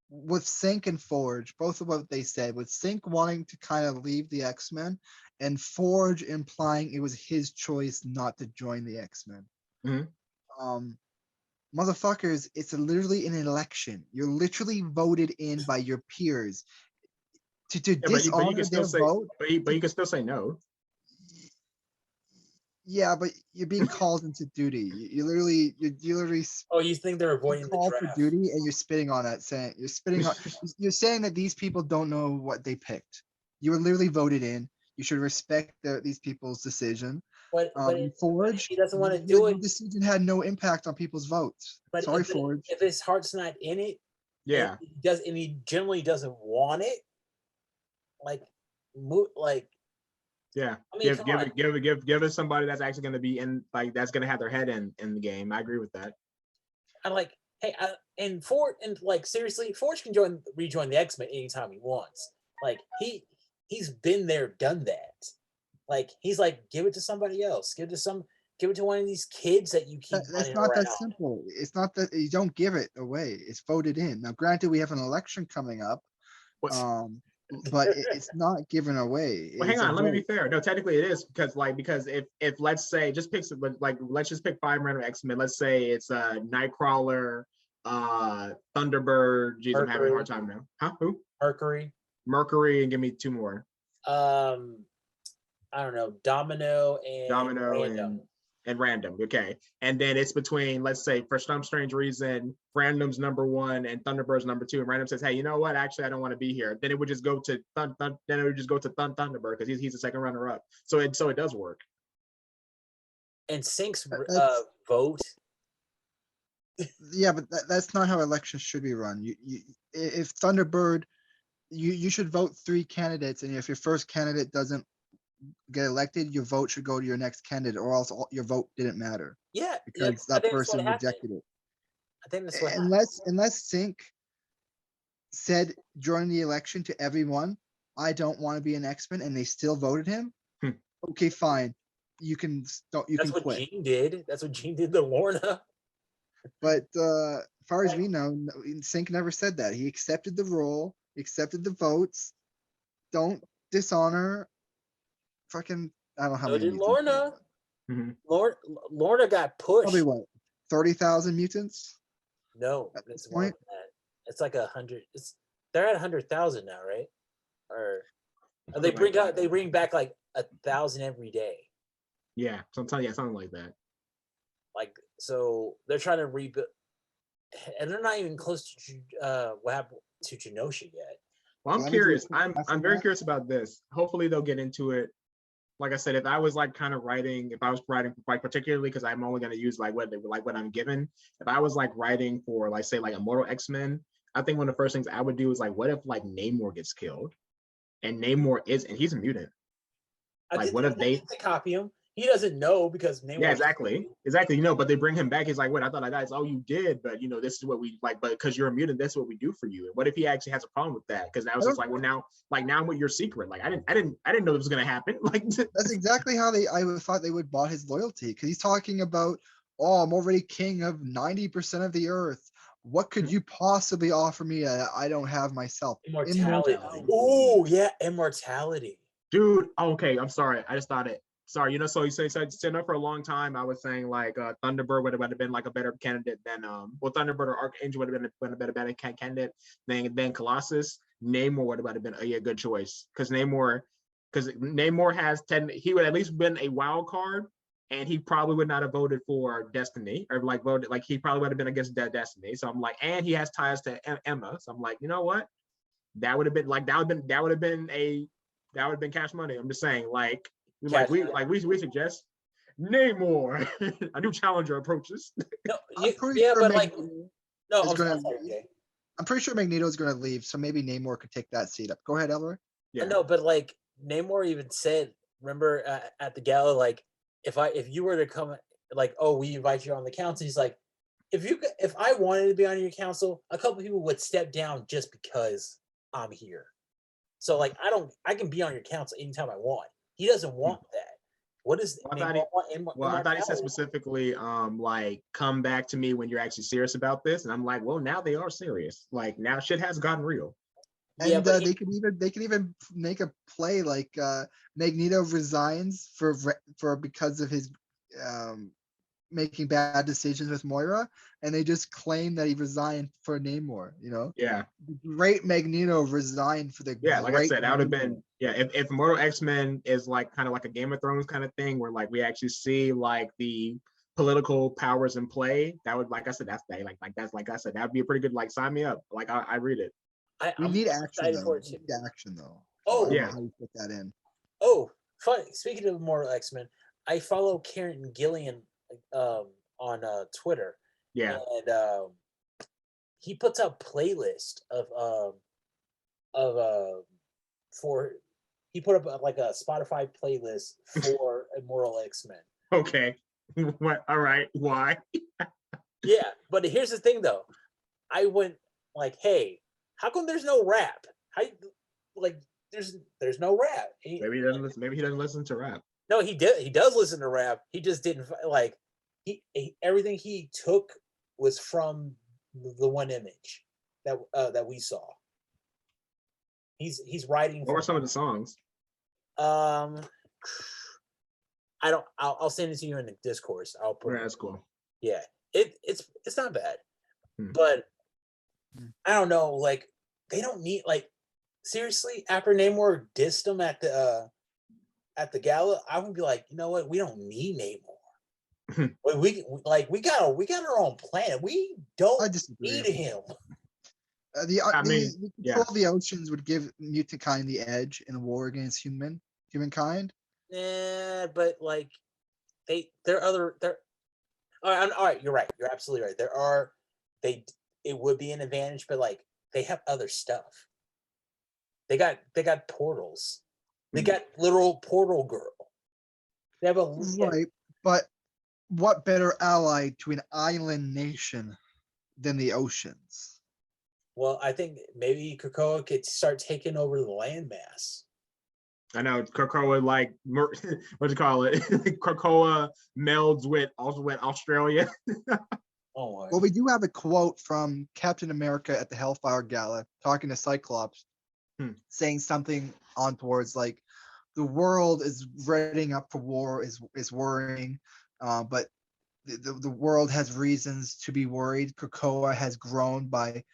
With Sync and Forge, both of what they said, with Sync wanting to kind of leave the X-Men, and Forge implying it was his choice not to join the X-Men. Motherfuckers, it's literally an election. You're literally voted in by your peers to dishonor their vote. But you can still say no. Yeah, but you're being called into duty. You literally. Oh, you think they're avoiding the draft? For duty, and you're spitting on it, saying you're saying that these people don't know what they picked. You were literally voted in. You should respect these people's decision. But Forge, he doesn't want to do it. The decision had no impact on people's votes. But sorry, Forge. If his heart's not in it, yeah, and he generally doesn't want it. Yeah, I mean, give us somebody that's actually going to be in, like that's going to have their head in the game. I agree with that. I'm like, hey, and Forge, and like seriously, Forge can rejoin the X-Men anytime he wants. Like he's been there, done that. Like he's like, give it to somebody else. Give it to some. Give it to one of these kids that you keep That's running not that around. simple. It's not that you don't give it away. It's voted in. Now, granted, we have an election coming up, What? but it's not given away. Well, hang It's a on. Let me be vote. fair. No, technically it is because if let's say just pick like let's just pick 5 random X-Men. Let's say it's Nightcrawler, Thunderbird. Jeez, I'm having a hard Mercury. time now. Huh? Who? Mercury. Mercury, and give me 2 more. I don't know, Domino and Domino Random. and Random. Okay, and then it's between, let's say, for some strange reason, Random's number 1 and Thunderbird's number 2, and Random says, "Hey, you know what? Actually, I don't want to be here." Then it would just go to Thunderbird because he's the second runner up. So it does work. And Sync's That's- vote. Yeah, but that's not how elections should be run. If Thunderbird, you should vote 3 candidates, and if your first candidate doesn't get elected, your vote should go to your next candidate, or else your vote didn't matter Yeah, because I that think that's what person happened. rejected it. I think that's what happened. Unless Sync said during the election to everyone, "I don't want to be an X-Men," and they still voted him. Okay, fine. You can That's what quit. Gene did. That's what Gene did to Lorna. But as far as we know, Sync never said that. He accepted the role, accepted the votes. Don't dishonor. Fucking, I don't know how So many did mutants. Lorna. Mm-hmm. Lorna got pushed. Probably what, 30,000 mutants? No, At it's this more point? than that. It's like 100. They're at 100,000 now, right? Or they bring back like 1,000 every day. Yeah, sometimes something like that. Like, so they're trying to rebuild, and they're not even close to what happened to Genosha yet. Well, I'm curious. I'm very curious about this. Hopefully they'll get into it. Like I said, if I was writing, like particularly because I'm only going to use like what I'm given. If I was like writing for like say like Immortal X-Men, I think one of the first things I would do is like, what if like Namor gets killed, and he's a mutant. Like, what if they copy him? He doesn't know because Namor. Yeah, exactly. But they bring him back. He's like, "What? I thought I died." Oh, you did, but this is what we like. But because you're a mutant, that's what we do for you. And what if he actually has a problem with that? Because now it's just like, well, now I'm with your secret. Like, I didn't know this was gonna happen. Like, that's exactly how I thought they would bought his loyalty, because he's talking about, "Oh, I'm already king of 90% of the earth. What could you possibly offer me that I don't have myself?" Immortality. Oh yeah, immortality. Dude, okay, I'm sorry. I just thought it. Sorry, so you said for a long time. I was saying like Thunderbird would have been like a better candidate than Thunderbird or Archangel would have been a better candidate than Colossus. Namor would have been a good choice because Namor has he would at least been a wild card, and he probably would not have voted for Destiny or he probably would have been against Destiny. So I'm like, and he has ties to Emma. So I'm like, you know what? That would have been cash money. I'm just saying, we suggest Namor, a new challenger approaches. No, I'm pretty sure Magneto is going to leave, so maybe Namor could take that seat up. Go ahead, Elroy. Yeah. No, but like Namor even said, remember at the gala, like if you were to come, like, oh, we invite you on the council. He's like, if I wanted to be on your council, a couple people would step down just because I'm here. So like I can be on your council anytime I want. He doesn't want that. What is I thought he said specifically like come back to me when you're actually serious about this, and I'm like, well, now they are serious. Like now shit has gotten real. And yeah, they could even make a play like Magneto resigns because of his making bad decisions with Moira, and they just claim that he resigned for Namor. Yeah. The great Magneto resigned for the like I said, that would have been if Immortal X-Men is like kind of like a Game of Thrones kind of thing where like we actually see like the political powers in play. That would, like I said, that'd be a pretty good, like, sign me up. Like I read it. We need action though. Oh yeah, how you put that in. Oh, funny. Speaking of Immortal X-Men, I follow Karen Gillian on Twitter. Yeah. And he puts out playlist he put up like a Spotify playlist for Immortal X-Men. Okay. What? All right. Why? Yeah, but here's the thing though. I went like, hey, how come there's no rap? There's no rap. Maybe he doesn't listen to rap. No, he did. He does listen to rap. He just didn't like. Everything he took was from the one image that we saw. He's writing. What were some of the songs? I don't. I'll send it to you in the discourse. I'll put. Yeah, that's cool. Yeah, it's not bad, Hmm. but I don't know. Like they don't need like seriously. After Namor dissed him at the gala, I would be like, you know what? We don't need Namor. we got our own planet. We don't need him. The control of the oceans would give mutant the edge in a war against humankind. Yeah, but like there are other there. All right, you're right. You're absolutely right. It would be an advantage, but like they have other stuff. They got portals. They got literal portal girl. They have right, but what better ally to an island nation than the oceans? Well, I think maybe Krakoa could start taking over the landmass. I know Krakoa, like what do you call it? Krakoa melds with Australia. Oh, well, we do have a quote from Captain America at the Hellfire Gala talking to Cyclops, saying something on towards like the world is readying up for war, is worrying, but the world has reasons to be worried. Krakoa has grown by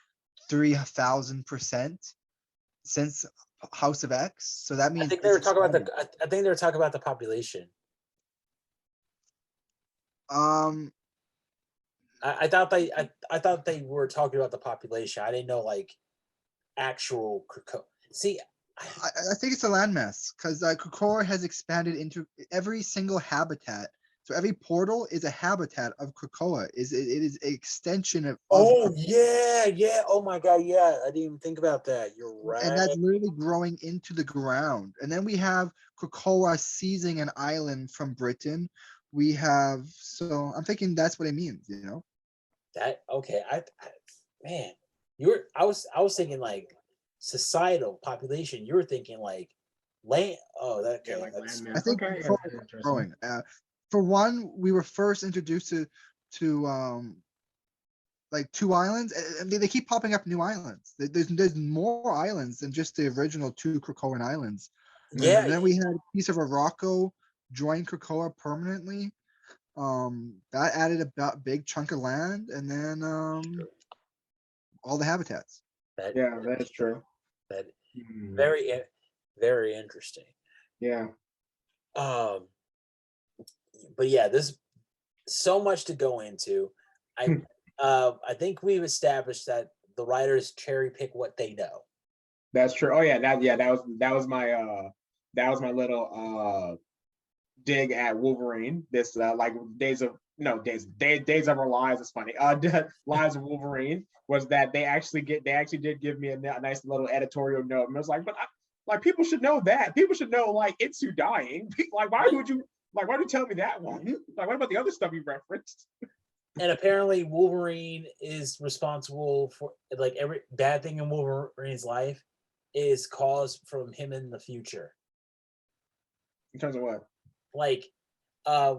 3,000% since House of X, so that means I think they were talking about the population. I thought they were talking about the population. I didn't know like actual Krakoa. See, I think it's a landmass because Krakoa has expanded into every single habitat. So every portal is a habitat of Krakoa. It is an extension of. Yeah. Oh my god, yeah. I didn't even think about that. You're right. And that's literally growing into the ground. And then we have Krakoa seizing an island from Britain. So I'm thinking that's what it means, you know. That okay. Man, I was thinking like societal population. You were thinking like land. Oh, that okay. Yeah, like I think growing. For one, we were first introduced to like 2 islands. I mean, they keep popping up new islands. There's more islands than just the original 2 Krakoan islands. Yeah. And then we had a piece of Morocco join Krakoa permanently. That added a big chunk of land, and then all the habitats. That is true. That very, very interesting. Yeah. But yeah, there's so much to go into. I think we've established that the writers cherry pick what they know. That's true. Oh yeah, that was my little dig at Wolverine. This like Days of Our Lives is funny. Lives of Wolverine was that they actually did give me a nice little editorial note. And I was like, but like people should know that. People should know like Itsu dying. Like why would you tell me that one? Like what about the other stuff you referenced? And apparently Wolverine is responsible for like every bad thing in Wolverine's life is caused from him in the future. In terms of what? Like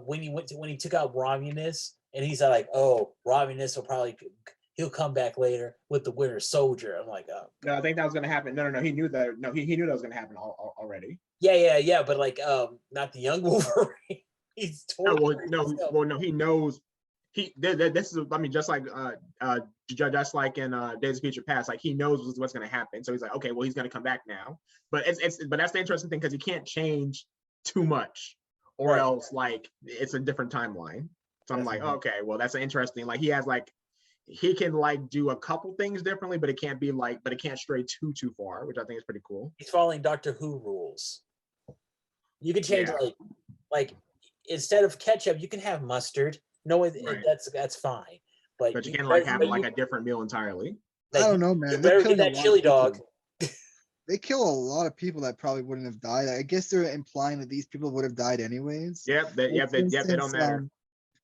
when he took out Romulus and he's like, oh, Romulus he'll come back later with the Winter Soldier. I'm like, oh. No, I think that was gonna happen. No, he knew that. No, he knew that was gonna happen already. Yeah, but like not the young Wolverine. He's totally no, he knows. This is, I mean, just like in Days of Future Past, like he knows what's going to happen. So he's like, okay, well, he's going to come back now. But but that's the interesting thing because he can't change too much, or else like it's a different timeline. So I'm like, okay, well, that's interesting. Like he can like do a couple things differently, but it can't stray too far, which I think is pretty cool. He's following Doctor Who rules. You can change like instead of ketchup, you can have mustard. No, that's fine. But you can like have like a different meal entirely. I don't know, man. You better get that chili dog. They kill a lot of people that probably wouldn't have died. I guess they're implying that these people would have died anyways. They don't matter.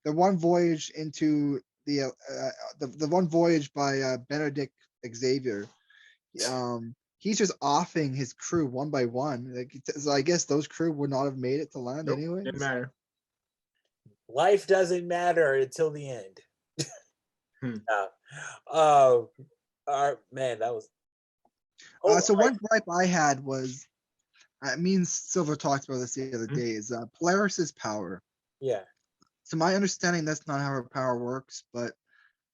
The one voyage into the one voyage by Benedict Xavier. he's just offing his crew one by one. Like, so I guess those crew would not have made it to land Nope, anyway. didn't matter. Life doesn't matter until the end. Man, that was. So one gripe I had was, me and Silver talked about this the other day, is Polaris's power. Yeah. To my understanding, that's not how her power works, but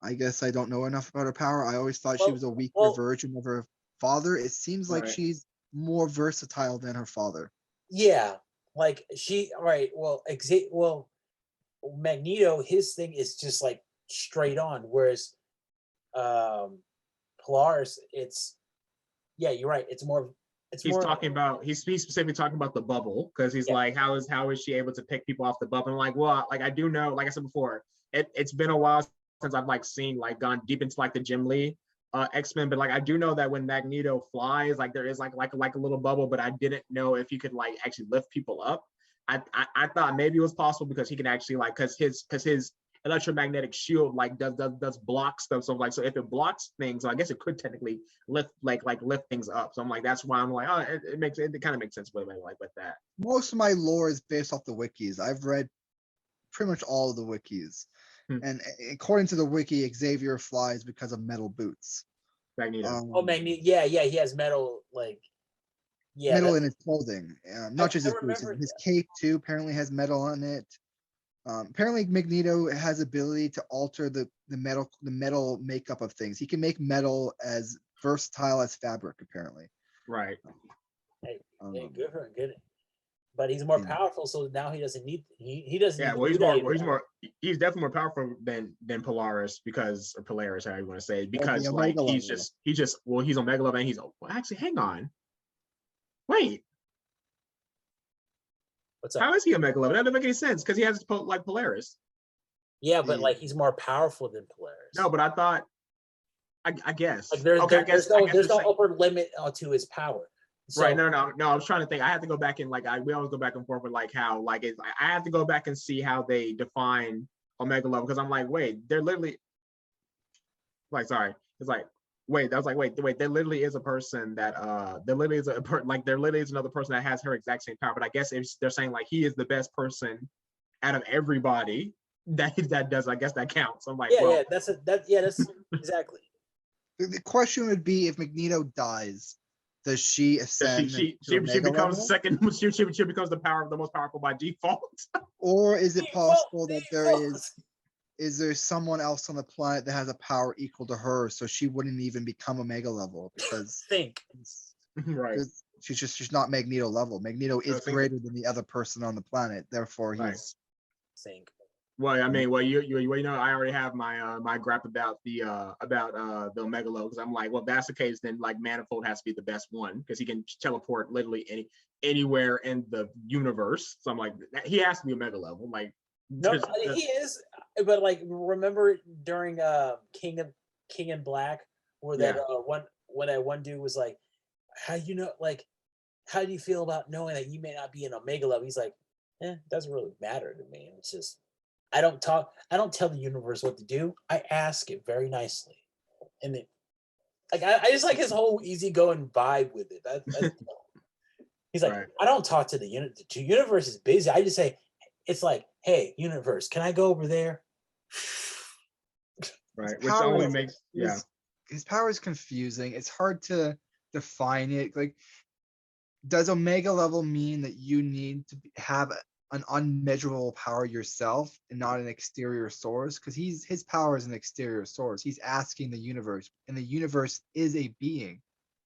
I guess I don't know enough about her power. I always thought she was a weaker version of her father. It seems like she's more versatile than her father. Yeah, like Magneto, his thing is just like straight on, whereas Polaris, you're right. He's specifically talking about the bubble, because he's like, how is she able to pick people off the bubble? And like, well, like I do know, like I said before, it's been a while since I've like seen like gone deep into like the Jim Lee X-Men, but like I do know that when Magneto flies, like there is like a little bubble, but I didn't know if he could like actually lift people up. I thought maybe it was possible because he can actually like, because his electromagnetic shield like does block stuff. So like, so if it blocks things, so I guess it could technically lift things up. So I'm like, that's why I'm like, oh, it kind of makes sense with that. Most of my lore is based off the wikis. I've read pretty much all of the wikis. And according to the wiki, Xavier flies because of metal boots. Magneto. Magneto. Yeah, he has metal, like, metal in his clothing. Not just his boots. His cape too apparently has metal on it. Apparently Magneto has ability to alter the metal makeup of things. He can make metal as versatile as fabric, apparently. Right. Hey, good for him. Good. But he's more powerful, so now he doesn't need. He doesn't. Yeah, well, he's definitely more powerful than Polaris, or Polaris, however you want to say it, because like he's Omega level, and actually, hang on, wait, what's up? How is he Omega level? That doesn't make any sense because he has like Polaris. Yeah, but like he's more powerful than Polaris. No, but I thought, I guess. Like there's no upper limit to his power. So, right. No. I was trying to think. I had to go back and we always go back and forth with like how I have to go back and see how they define Omega level, because I'm like, wait, they're literally like, sorry. It's like, wait, I was like, wait, there literally is a person that there literally is another person that has her exact same power. But I guess if they're saying like he is the best person out of everybody that does, I guess that counts. I'm like, that's exactly. The question would be, if Magneto dies, does she ascend? She becomes second. She becomes the most powerful by default. Or is it possible that there someone else on the planet that has a power equal to her, so she wouldn't even become Omega level because right? She's not Magneto level. Magneto is greater than the other person on the planet, therefore he's think. Well, I mean, you know, I already have my my gripe about the Omega level, because I'm like, well, if that's the case, then like Manifold has to be the best one, because he can teleport literally anywhere in the universe. So I'm like, he has to be Omega level. Like, no, he is, but like, remember during King in Black, where that one dude was like, how do you feel about knowing that you may not be an Omega level? He's like, it doesn't really matter to me. It's just, I don't tell the universe what to do. I ask it very nicely. And then, like, I just like his whole easygoing vibe with it. That's he's like, right. I don't talk to the universe is busy. I just say, it's like, hey, universe, can I go over there? Right. Which only makes his power is confusing. It's hard to define it. Like, does Omega level mean that you need to have an unmeasurable power yourself and not an exterior source? Because his power is an exterior source. He's asking the universe, and the universe is a being.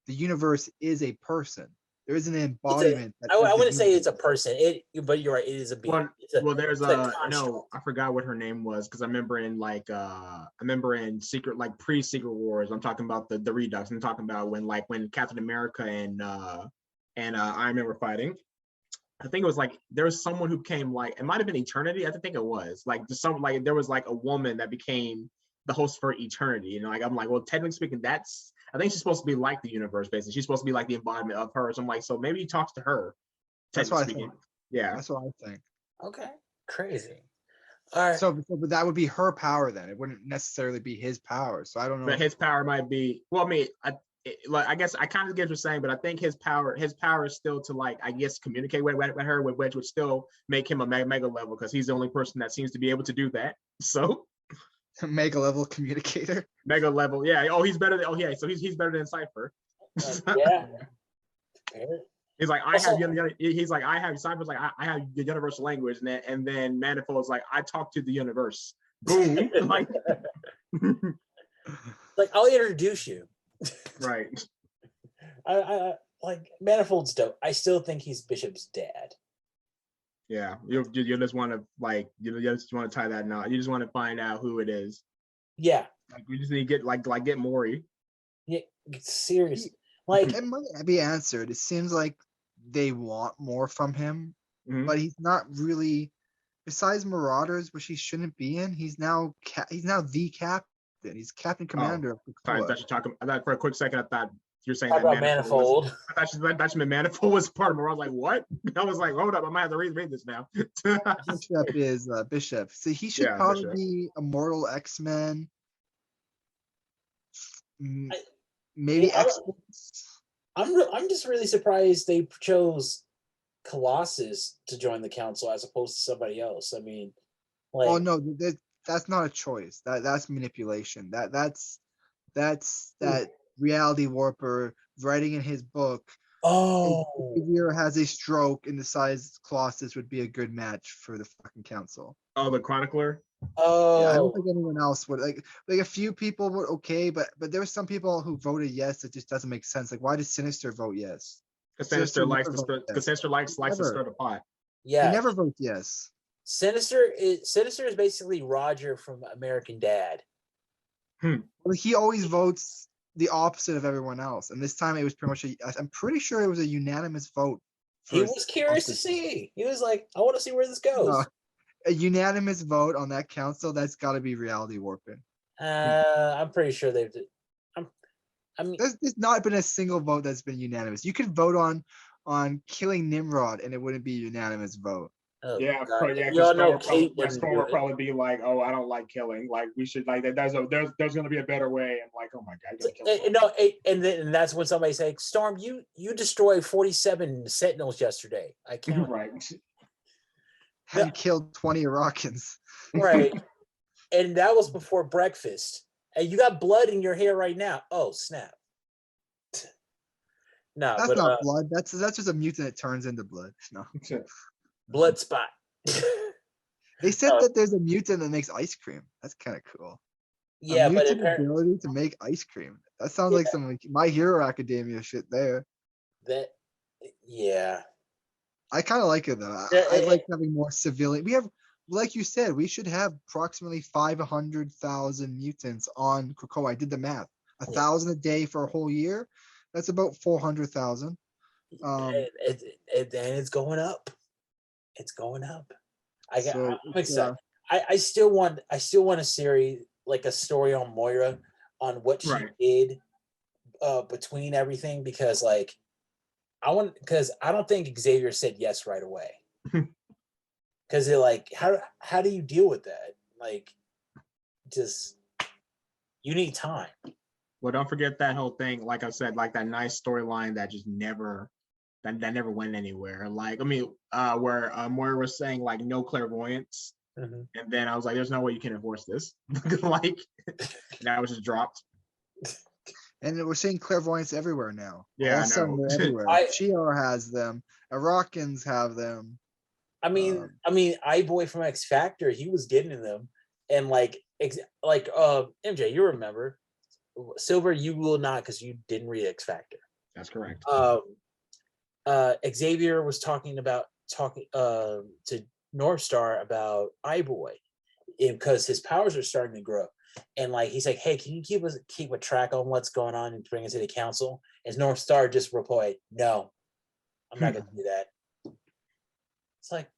The universe is a person. There is an embodiment. I wouldn't say it's a person. But you're right. It is a being. There's no, I forgot what her name was, because I remember in Secret, like pre-Secret Wars. I'm talking about the Redux. I'm talking about when Captain America and Iron Man were fighting. I think it was like there was someone who came, like, it might have been Eternity. I think it was like there was like a woman that became the host for Eternity. You know, like I'm like, well, technically speaking, I think she's supposed to be like the universe, basically. She's supposed to be like the embodiment of her. So I'm like, so maybe he talks to her. That's what I think. Yeah, that's what I think. Okay, crazy. All right. So but that would be her power then. It wouldn't necessarily be his power. So I don't know. But his power might be. Well, I mean, like I guess I kind of get what you're saying, but I think his power is still to like I guess communicate with her, which would still make him a mega level because he's the only person that seems to be able to do that. So mega level communicator. Mega level, yeah. Oh, he's better than. Oh, yeah. So he's better than Cypher. Yeah. He's like I have. He's like I have. Cypher's like I have the universal language, and then Manifold's like I talk to the universe. Boom. Like I'll introduce you. Right. I like Manifold's dope. I still think he's Bishop's dad. Yeah, you just want to like you just want to tie that knot. You just want to find out who it is. Yeah. Like we just need to get Maury. Yeah, seriously. Like it might be answered. It seems like they want more from him, but he's not really. Besides Marauders, which he shouldn't be in, he's now the captain. He's Captain Commander of Sorry, I thought for a quick second I thought you're saying that Manifold. I thought you meant Manifold was part of Marauders. I was like, what? I was like, hold up, I might have to read this now. Bishop is Bishop. So he should probably be Immortal X-Men. Maybe X-Men. I'm just really surprised they chose Colossus to join the council as opposed to somebody else. I mean, like, oh no, that's not a choice. That's manipulation. That's that reality warper writing in his book. Oh, if Xavier has a stroke and decides Colossus would be a good match for the fucking council. Oh, the Chronicler. Oh, yeah, I don't think anyone else would like a few people were okay, but there were some people who voted yes. It just doesn't make sense. Like, why does Sinister vote yes? Because Sinister likes to stir the pot. Yeah, he never votes yes. Sinister is basically Roger from American Dad. Well, he always votes the opposite of everyone else, and this time it was pretty much I'm pretty sure it was a unanimous vote. He was curious to see. He was like, I want to see where this goes. A unanimous vote on that council, that's got to be reality warping. I'm pretty sure they've. I mean, there's not been a single vote that's been unanimous. You could vote on killing Nimrod, and it wouldn't be a unanimous vote. Oh, yeah, Storm would probably be like, "Oh, I don't like killing. Like, we should like that. There's going to be a better way." And like, "Oh my god!" And that's when somebody say, "Storm, you destroyed 47 Sentinels yesterday. I can't." Right. And killed 20 Iraqians. Right. And that was before breakfast. And you got blood in your hair right now. Oh, snap. No, that's not blood. That's just a mutant that turns into blood. No. Blood spot. They said that there's a mutant that makes ice cream. That's kind of cool. Yeah, but ability to make ice cream. That sounds like some My Hero Academia shit there. Yeah. I kind of like it though. I like having more civilian. We have, like you said, we should have approximately 500,000 mutants on Krakoa. I did the math. 1,000 a day for a whole year. That's about 400,000. And it's going up. It's going up. I'm excited. I still want a series, like a story on Moira, on what she did between everything, because like I don't think Xavier said yes right away. Because they're like, how do you deal with that? Like, just you need time. Well, don't forget that whole thing. Like I said, like that nice storyline that just never went anywhere. Like, I mean, where Moira was saying like no clairvoyance, and then I was like, "There's no way you can enforce this." Like, that was just dropped. And we're seeing clairvoyance everywhere now. Yeah, I know. Everywhere. Shi'ar has them. Iraqians have them. I mean, iBoy from X Factor, he was getting them, and like MJ, you remember, Silver, you will not because you didn't read X Factor. That's correct. Xavier was talking to North Star about iBoy because his powers are starting to grow. And like he's like, hey, can you keep a track on what's going on and bring it to the council? And North Star just replied, no, I'm not gonna do that. It's like,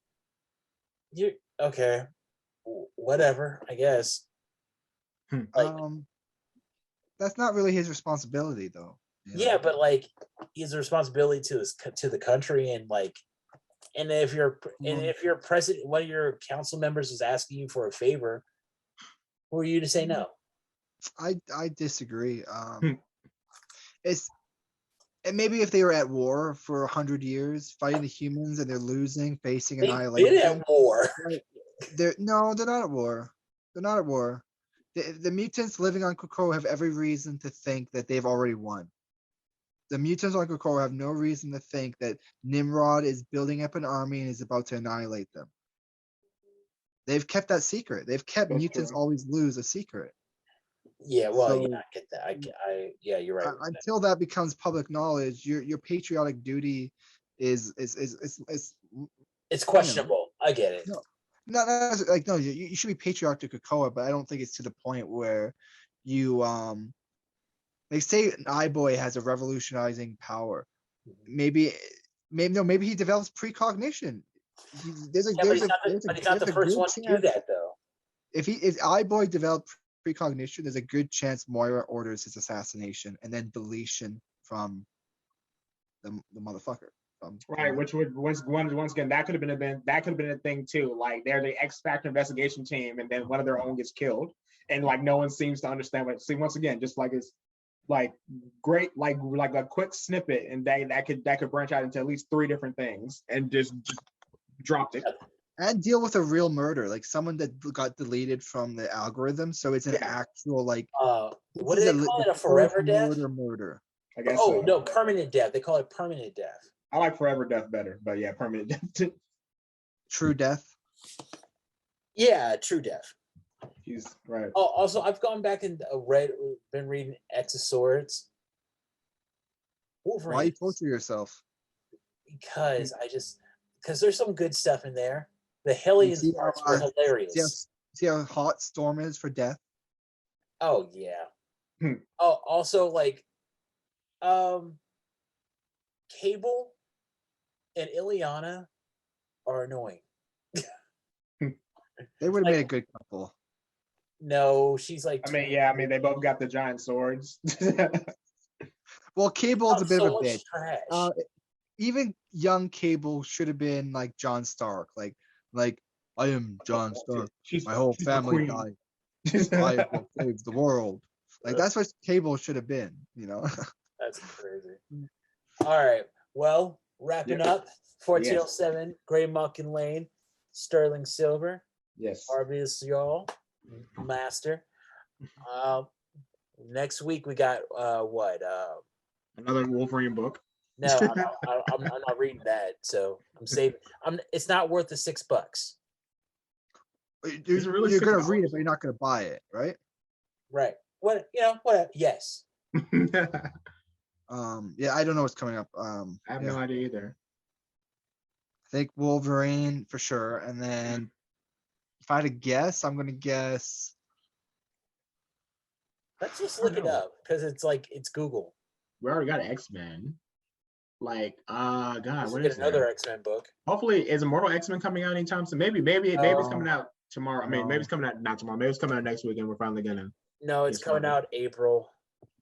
you okay, whatever, I guess. Like, that's not really his responsibility though. Yeah, but like he's a responsibility to the country, and like, and if you're president, one of your council members is asking you for a favor, who are you to say no? I disagree. it's and maybe if they were at war for 100 years, fighting the humans and they're losing, facing They've annihilation. been at war. Right. They're not at war. They're not at war. The mutants living on Krakoa have every reason to think that they've already won. The mutants on Krakoa have no reason to think that Nimrod is building up an army and is about to annihilate them. They've kept that secret. They've kept That's mutants true. always lose a secret. Yeah, well, So- yeah, I get that. Yeah, you're right. with that. Until that becomes public knowledge, your patriotic duty is It's questionable. I get it. No. Not like no, you should be patriotic to Krakoa, but I don't think it's to the point where you like say an iBoy has a revolutionizing power. Maybe he develops precognition. There's a Yeah, but he's not the first one to do that, though. If iBoy developed precognition, there's a good chance Moira orders his assassination and then deletion from the motherfucker. Right, which would once again that could have been a thing too. Like they're the X Factor investigation team, and then one of their own gets killed, and like no one seems to understand what. See, once again, just like it's like great, like a quick snippet, and that could branch out into at least 3 different things, and just dropped it. And deal with a real murder, like someone that got deleted from the algorithm, so it's an actual like. What do they call it? A forever death? Murder. I guess. Oh no, permanent death. They call it permanent death. I like forever death better, but yeah, permanent death. True death. Yeah, true death. He's right. Oh, also, I've gone back and been reading X of Swords. Wolverine. Why you torture yourself? Because there's some good stuff in there. The Hellion parts were hilarious. See how hot Storm is for death? Oh yeah. Oh, also like, Cable and Ileana are annoying. They would have made a good couple. No, she's like. I mean, they both got the giant swords. Well, Cable's a bit so of a much bitch. trash. Even young Cable should have been like Jon Stark. Like I am Jon Stark. My whole family died. I will save the world. Like that's what Cable should have been. You know. That's crazy. All right. Well, wrapping up. 1407 Gray Muckin Lane, Sterling Silver. Yes. Arbius y'all, master. Next week we got what? Another Wolverine book. No, I'm not reading that. So I'm saving. It's not worth the $6. You're gonna read it, but you're not gonna buy it, right? Right. What? What? Yes. Yeah, I don't know what's coming up. I have no idea either. I think Wolverine for sure, and then if I had to guess, I'm gonna guess. Let's just look it up because it's Google. We already got X-Men. Like, God, what is another X-Men book? Hopefully, is Immortal X-Men coming out anytime soon? Maybe it's coming out tomorrow. I mean, maybe it's coming out not tomorrow. Maybe it's coming out next week, and we're finally gonna. No, it's coming out April.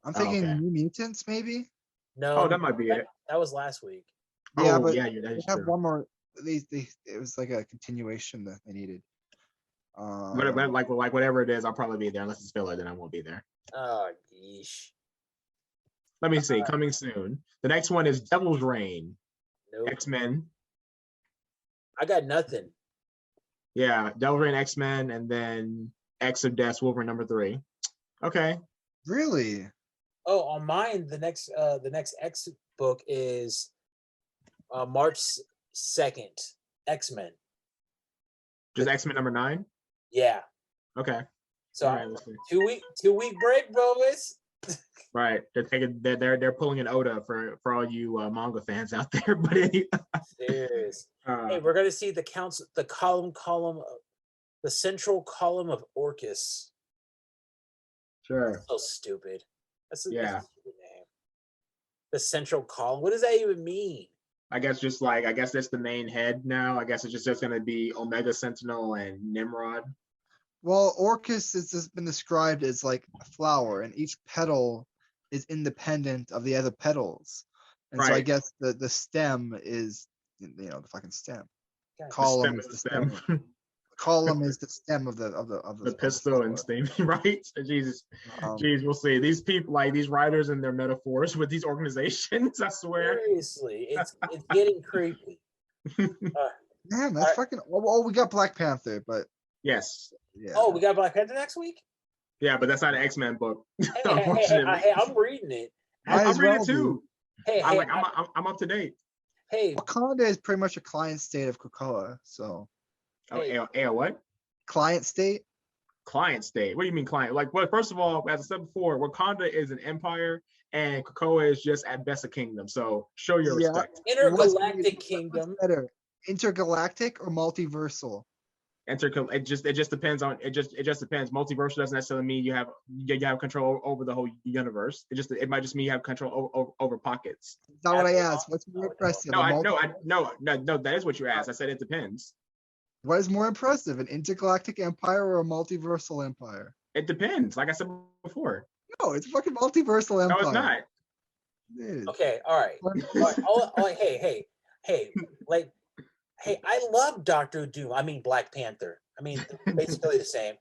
I'm thinking New Mutants, maybe. No. That might be it. That was last week. Yeah, but that is have true. one more. It was like a continuation that they needed. Like whatever it is, I'll probably be there. Unless it's filler, then I won't be there. Oh, yeesh. Let me see. Coming soon. The next one is Devil's Reign. Nope. X-Men. I got nothing. Yeah, Devil's Reign, X-Men, and then X of Death, Wolverine #3. Okay. Really? Oh, on mine, the next X book is March 2nd. X-Men. Just X-Men #9? Yeah. Okay. So right, 2-week break, boys. Right. They're pulling an Oda for all you manga fans out there. But anyway. Serious. Hey, we're gonna see the central column of Orcus. Sure. That's so stupid. That's a Yeah. stupid name. The central column. What does that even mean? I guess that's the main head now. I guess it's just going to be Omega Sentinel and Nimrod. Well, Orcus has been described as like a flower, and each petal is independent of the other petals. And so I guess the stem is, the fucking stem. God, Column the is the stem. stem. column is the stem of the the pistol and steam, right? Jesus, jeez, we'll see. These people, like these writers and their metaphors with these organizations, I swear. Seriously, it's getting creepy. Man, that's fucking. Oh, we got Black Panther, but yes. yeah. Oh, we got Black Panther next week. Yeah, but that's not an X-Men book. Unfortunately, hey, I'm reading it. I'm reading it too. I'm up to date. Hey, Wakanda is pretty much a client state of Krakoa, so. What? Client state. Client state. What do you mean client? Like, well, first of all, as I said before, Wakanda is an empire, and Krakoa is just at best a kingdom. So show your respect. Intergalactic kingdom. Better, intergalactic or multiversal? It just depends on it. Just depends. Multiversal doesn't necessarily mean you have control over the whole universe. It might just mean you have control over pockets. That's not what I asked. What's more impressive? No. That is what you asked. I said it depends. What is more impressive, an intergalactic empire or a multiversal empire? It depends. Like I said before. No, it's a fucking multiversal empire. No, it's not. It is. Okay, all right. Hey, I love Doctor Doom. I mean Black Panther. I mean, basically the same.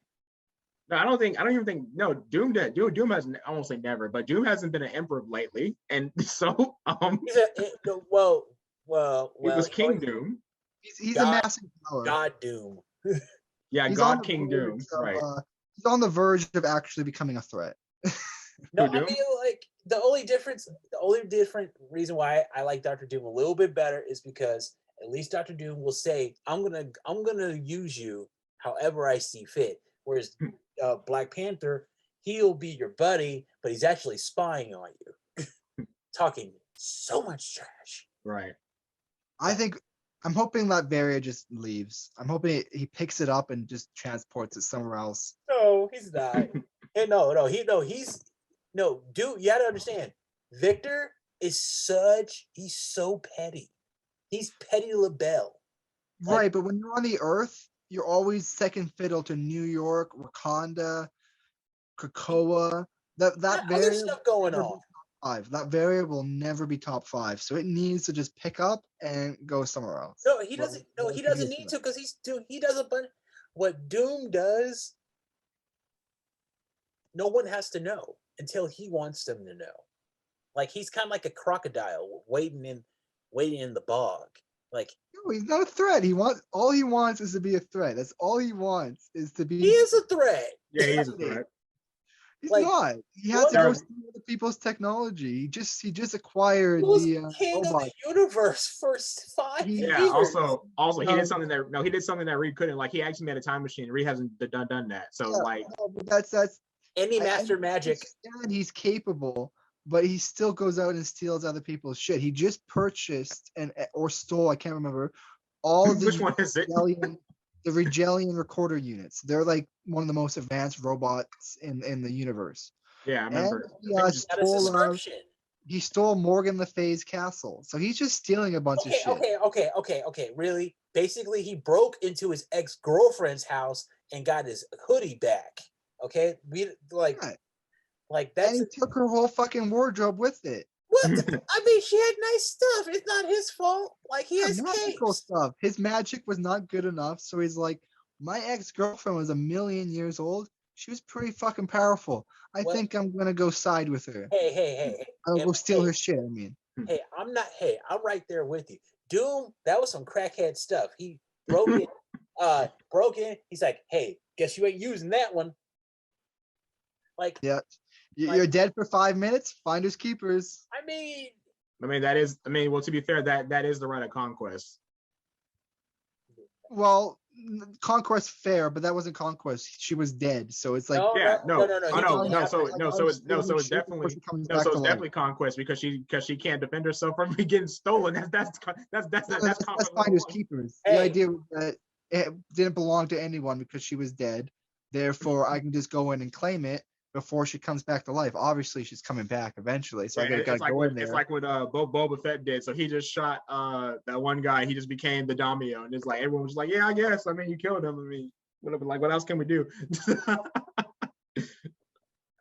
No, I don't even think. No, Doom has, I won't say never, but Doom hasn't been an emperor lately, and so he was King Doom. He's amassing power. God Doom. Yeah, he's God King Doom. Right. He's on the verge of actually becoming a threat. No, I mean, like the only different reason why I like Doctor Doom a little bit better is because at least Doctor Doom will say, "I'm gonna use you however I see fit." Whereas Black Panther, he'll be your buddy, but he's actually spying on you, talking so much trash. Right. I'm hoping Latveria just leaves. I'm hoping he picks it up and just transports it somewhere else. No, he's not. Dude, you gotta understand. Victor is he's so petty. He's petty LaBelle. Right, but when you're on the Earth, you're always second fiddle to New York, Wakanda, Krakoa. That other stuff going on. That variable will never be top 5, so it needs to just pick up and go somewhere else. No, he doesn't. No, he doesn't need to because he does a bunch. What Doom does, no one has to know until he wants them to know. Like he's kind of like a crocodile waiting in the bog. Like no, he's not a threat. All he wants is to be a threat. That's all he wants is to be. He is a threat. Yeah, he is a threat. He's not. He had to go steal other people's technology. He just acquired the king of the universe for 5 years. Yeah. Also, he did something that Reed couldn't. Like he actually made a time machine. Reed hasn't done that. So that's any master magic. And he's capable, but he still goes out and steals other people's shit. He just purchased or stole. I can't remember all of the which one is it? The Regelian recorder units. They're like one of the most advanced robots in the universe. Yeah, I remember. He stole Morgan Le Fay's castle. So he's just stealing a bunch of shit. Okay. Really? Basically, he broke into his ex-girlfriend's house and got his hoodie back. Okay? That's. And he took her whole fucking wardrobe with it. What? I mean, she had nice stuff. It's not his fault. Like he has magical stuff. His magic was not good enough, so he's like, my ex-girlfriend was 1,000,000 years old. She was pretty fucking powerful. I think I'm gonna go side with her. Hey. I'll go steal her shit. I mean, hey, I'm right there with you. Doom, that was some crackhead stuff. He broke it. He's like, hey, guess you ain't using that one. Like, yeah. You're dead for 5 minutes. Finders keepers. I mean, well, to be fair, that is the right of conquest. Well, conquest fair, but that wasn't conquest. She was dead, so it's like So it's definitely conquest because she can't defend herself from getting stolen. That's finders keepers. The idea that it didn't belong to anyone because she was dead. Therefore, I can just go in and claim it before she comes back to life. Obviously, she's coming back eventually, so I gotta go in there. It's like what Boba Fett did. So he just shot that one guy. He just became the Daimyo, and it's like everyone was like, "Yeah, I guess. I mean, you killed him. I mean, what else can we do?"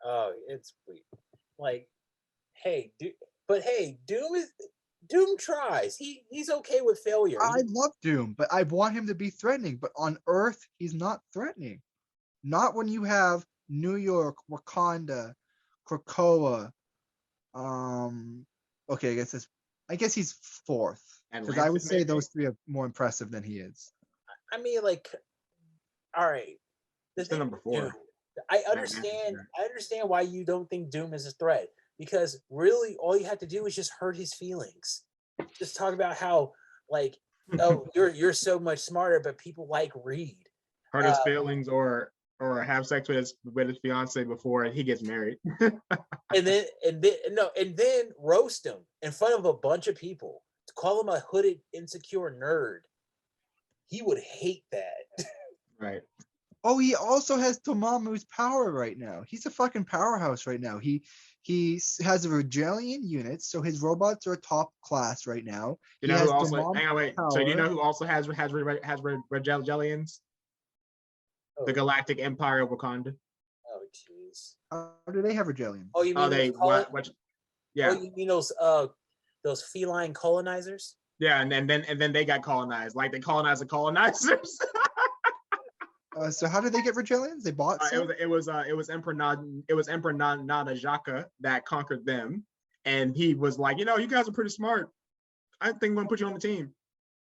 Oh, it's weird. Like, Doom Doom tries. He's okay with failure. I love Doom, but I want him to be threatening. But on Earth, he's not threatening. Not when you have New York, Wakanda, Krakoa. Okay, I guess he's fourth because I would say those three are more impressive than he is. I mean, like, all right. It's the number 4. Doom, I understand why you don't think Doom is a threat, because really all you have to do is just hurt his feelings. Just talk about how, like, oh, you're so much smarter, but people like Reed. Hurt his feelings, or have sex with his fiance before he gets married. and then roast him in front of a bunch of people. To call him a hooded, insecure nerd. He would hate that. Right. Oh, he also has Dormammu's power right now. He's a fucking powerhouse right now. He has a Regalian unit, so his robots are top class right now. You know who also? Hang on, wait. Power. So you know who also has Regalians? Oh. The Galactic Empire of Wakanda. Oh, jeez. How do they have Regalians? Oh, you mean what? Yeah. Oh, you mean those feline colonizers? Yeah, and then they got colonized. Like they colonized the colonizers. So how did they get Regalians? They bought some? It was Emperor Nadajaka that conquered them, and he was like, you guys are pretty smart. I think I'm gonna put you on the team,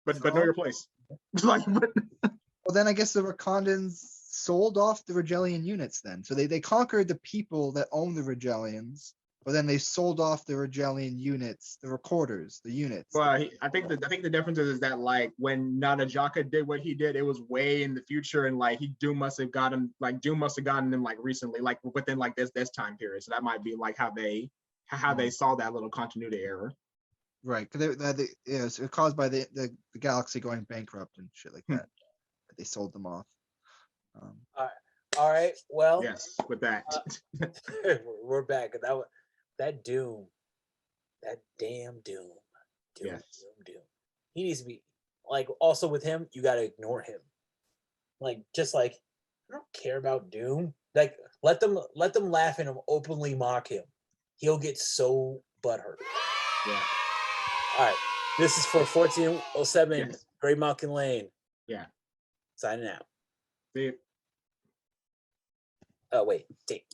but know your place. Like, well, then I guess the Wakandans sold off the Regalian units. Then, so they conquered the people that own the Regalians, but then they sold off the Regalian units, the recorders, the units. Well, I think the difference is that, like, when Nadajaka did what he did, it was way in the future, and like Doom must have gotten them like recently, like within like this time period. So that might be like how they saw that little continuity error. Right, because it's caused by the galaxy going bankrupt and shit like that. They sold them off. All right. Well, yes, with that, we're back. That Doom, that damn Doom. Doom. He needs to be, like, also with him, you got to ignore him. Like, just like, I don't care about Doom. Like, let them laugh at him, openly mock him. He'll get so butthurt. Yeah. All right. This is for 1407 Great Malkin Lane. Yeah. Signing out. See you. Oh, wait. Tape.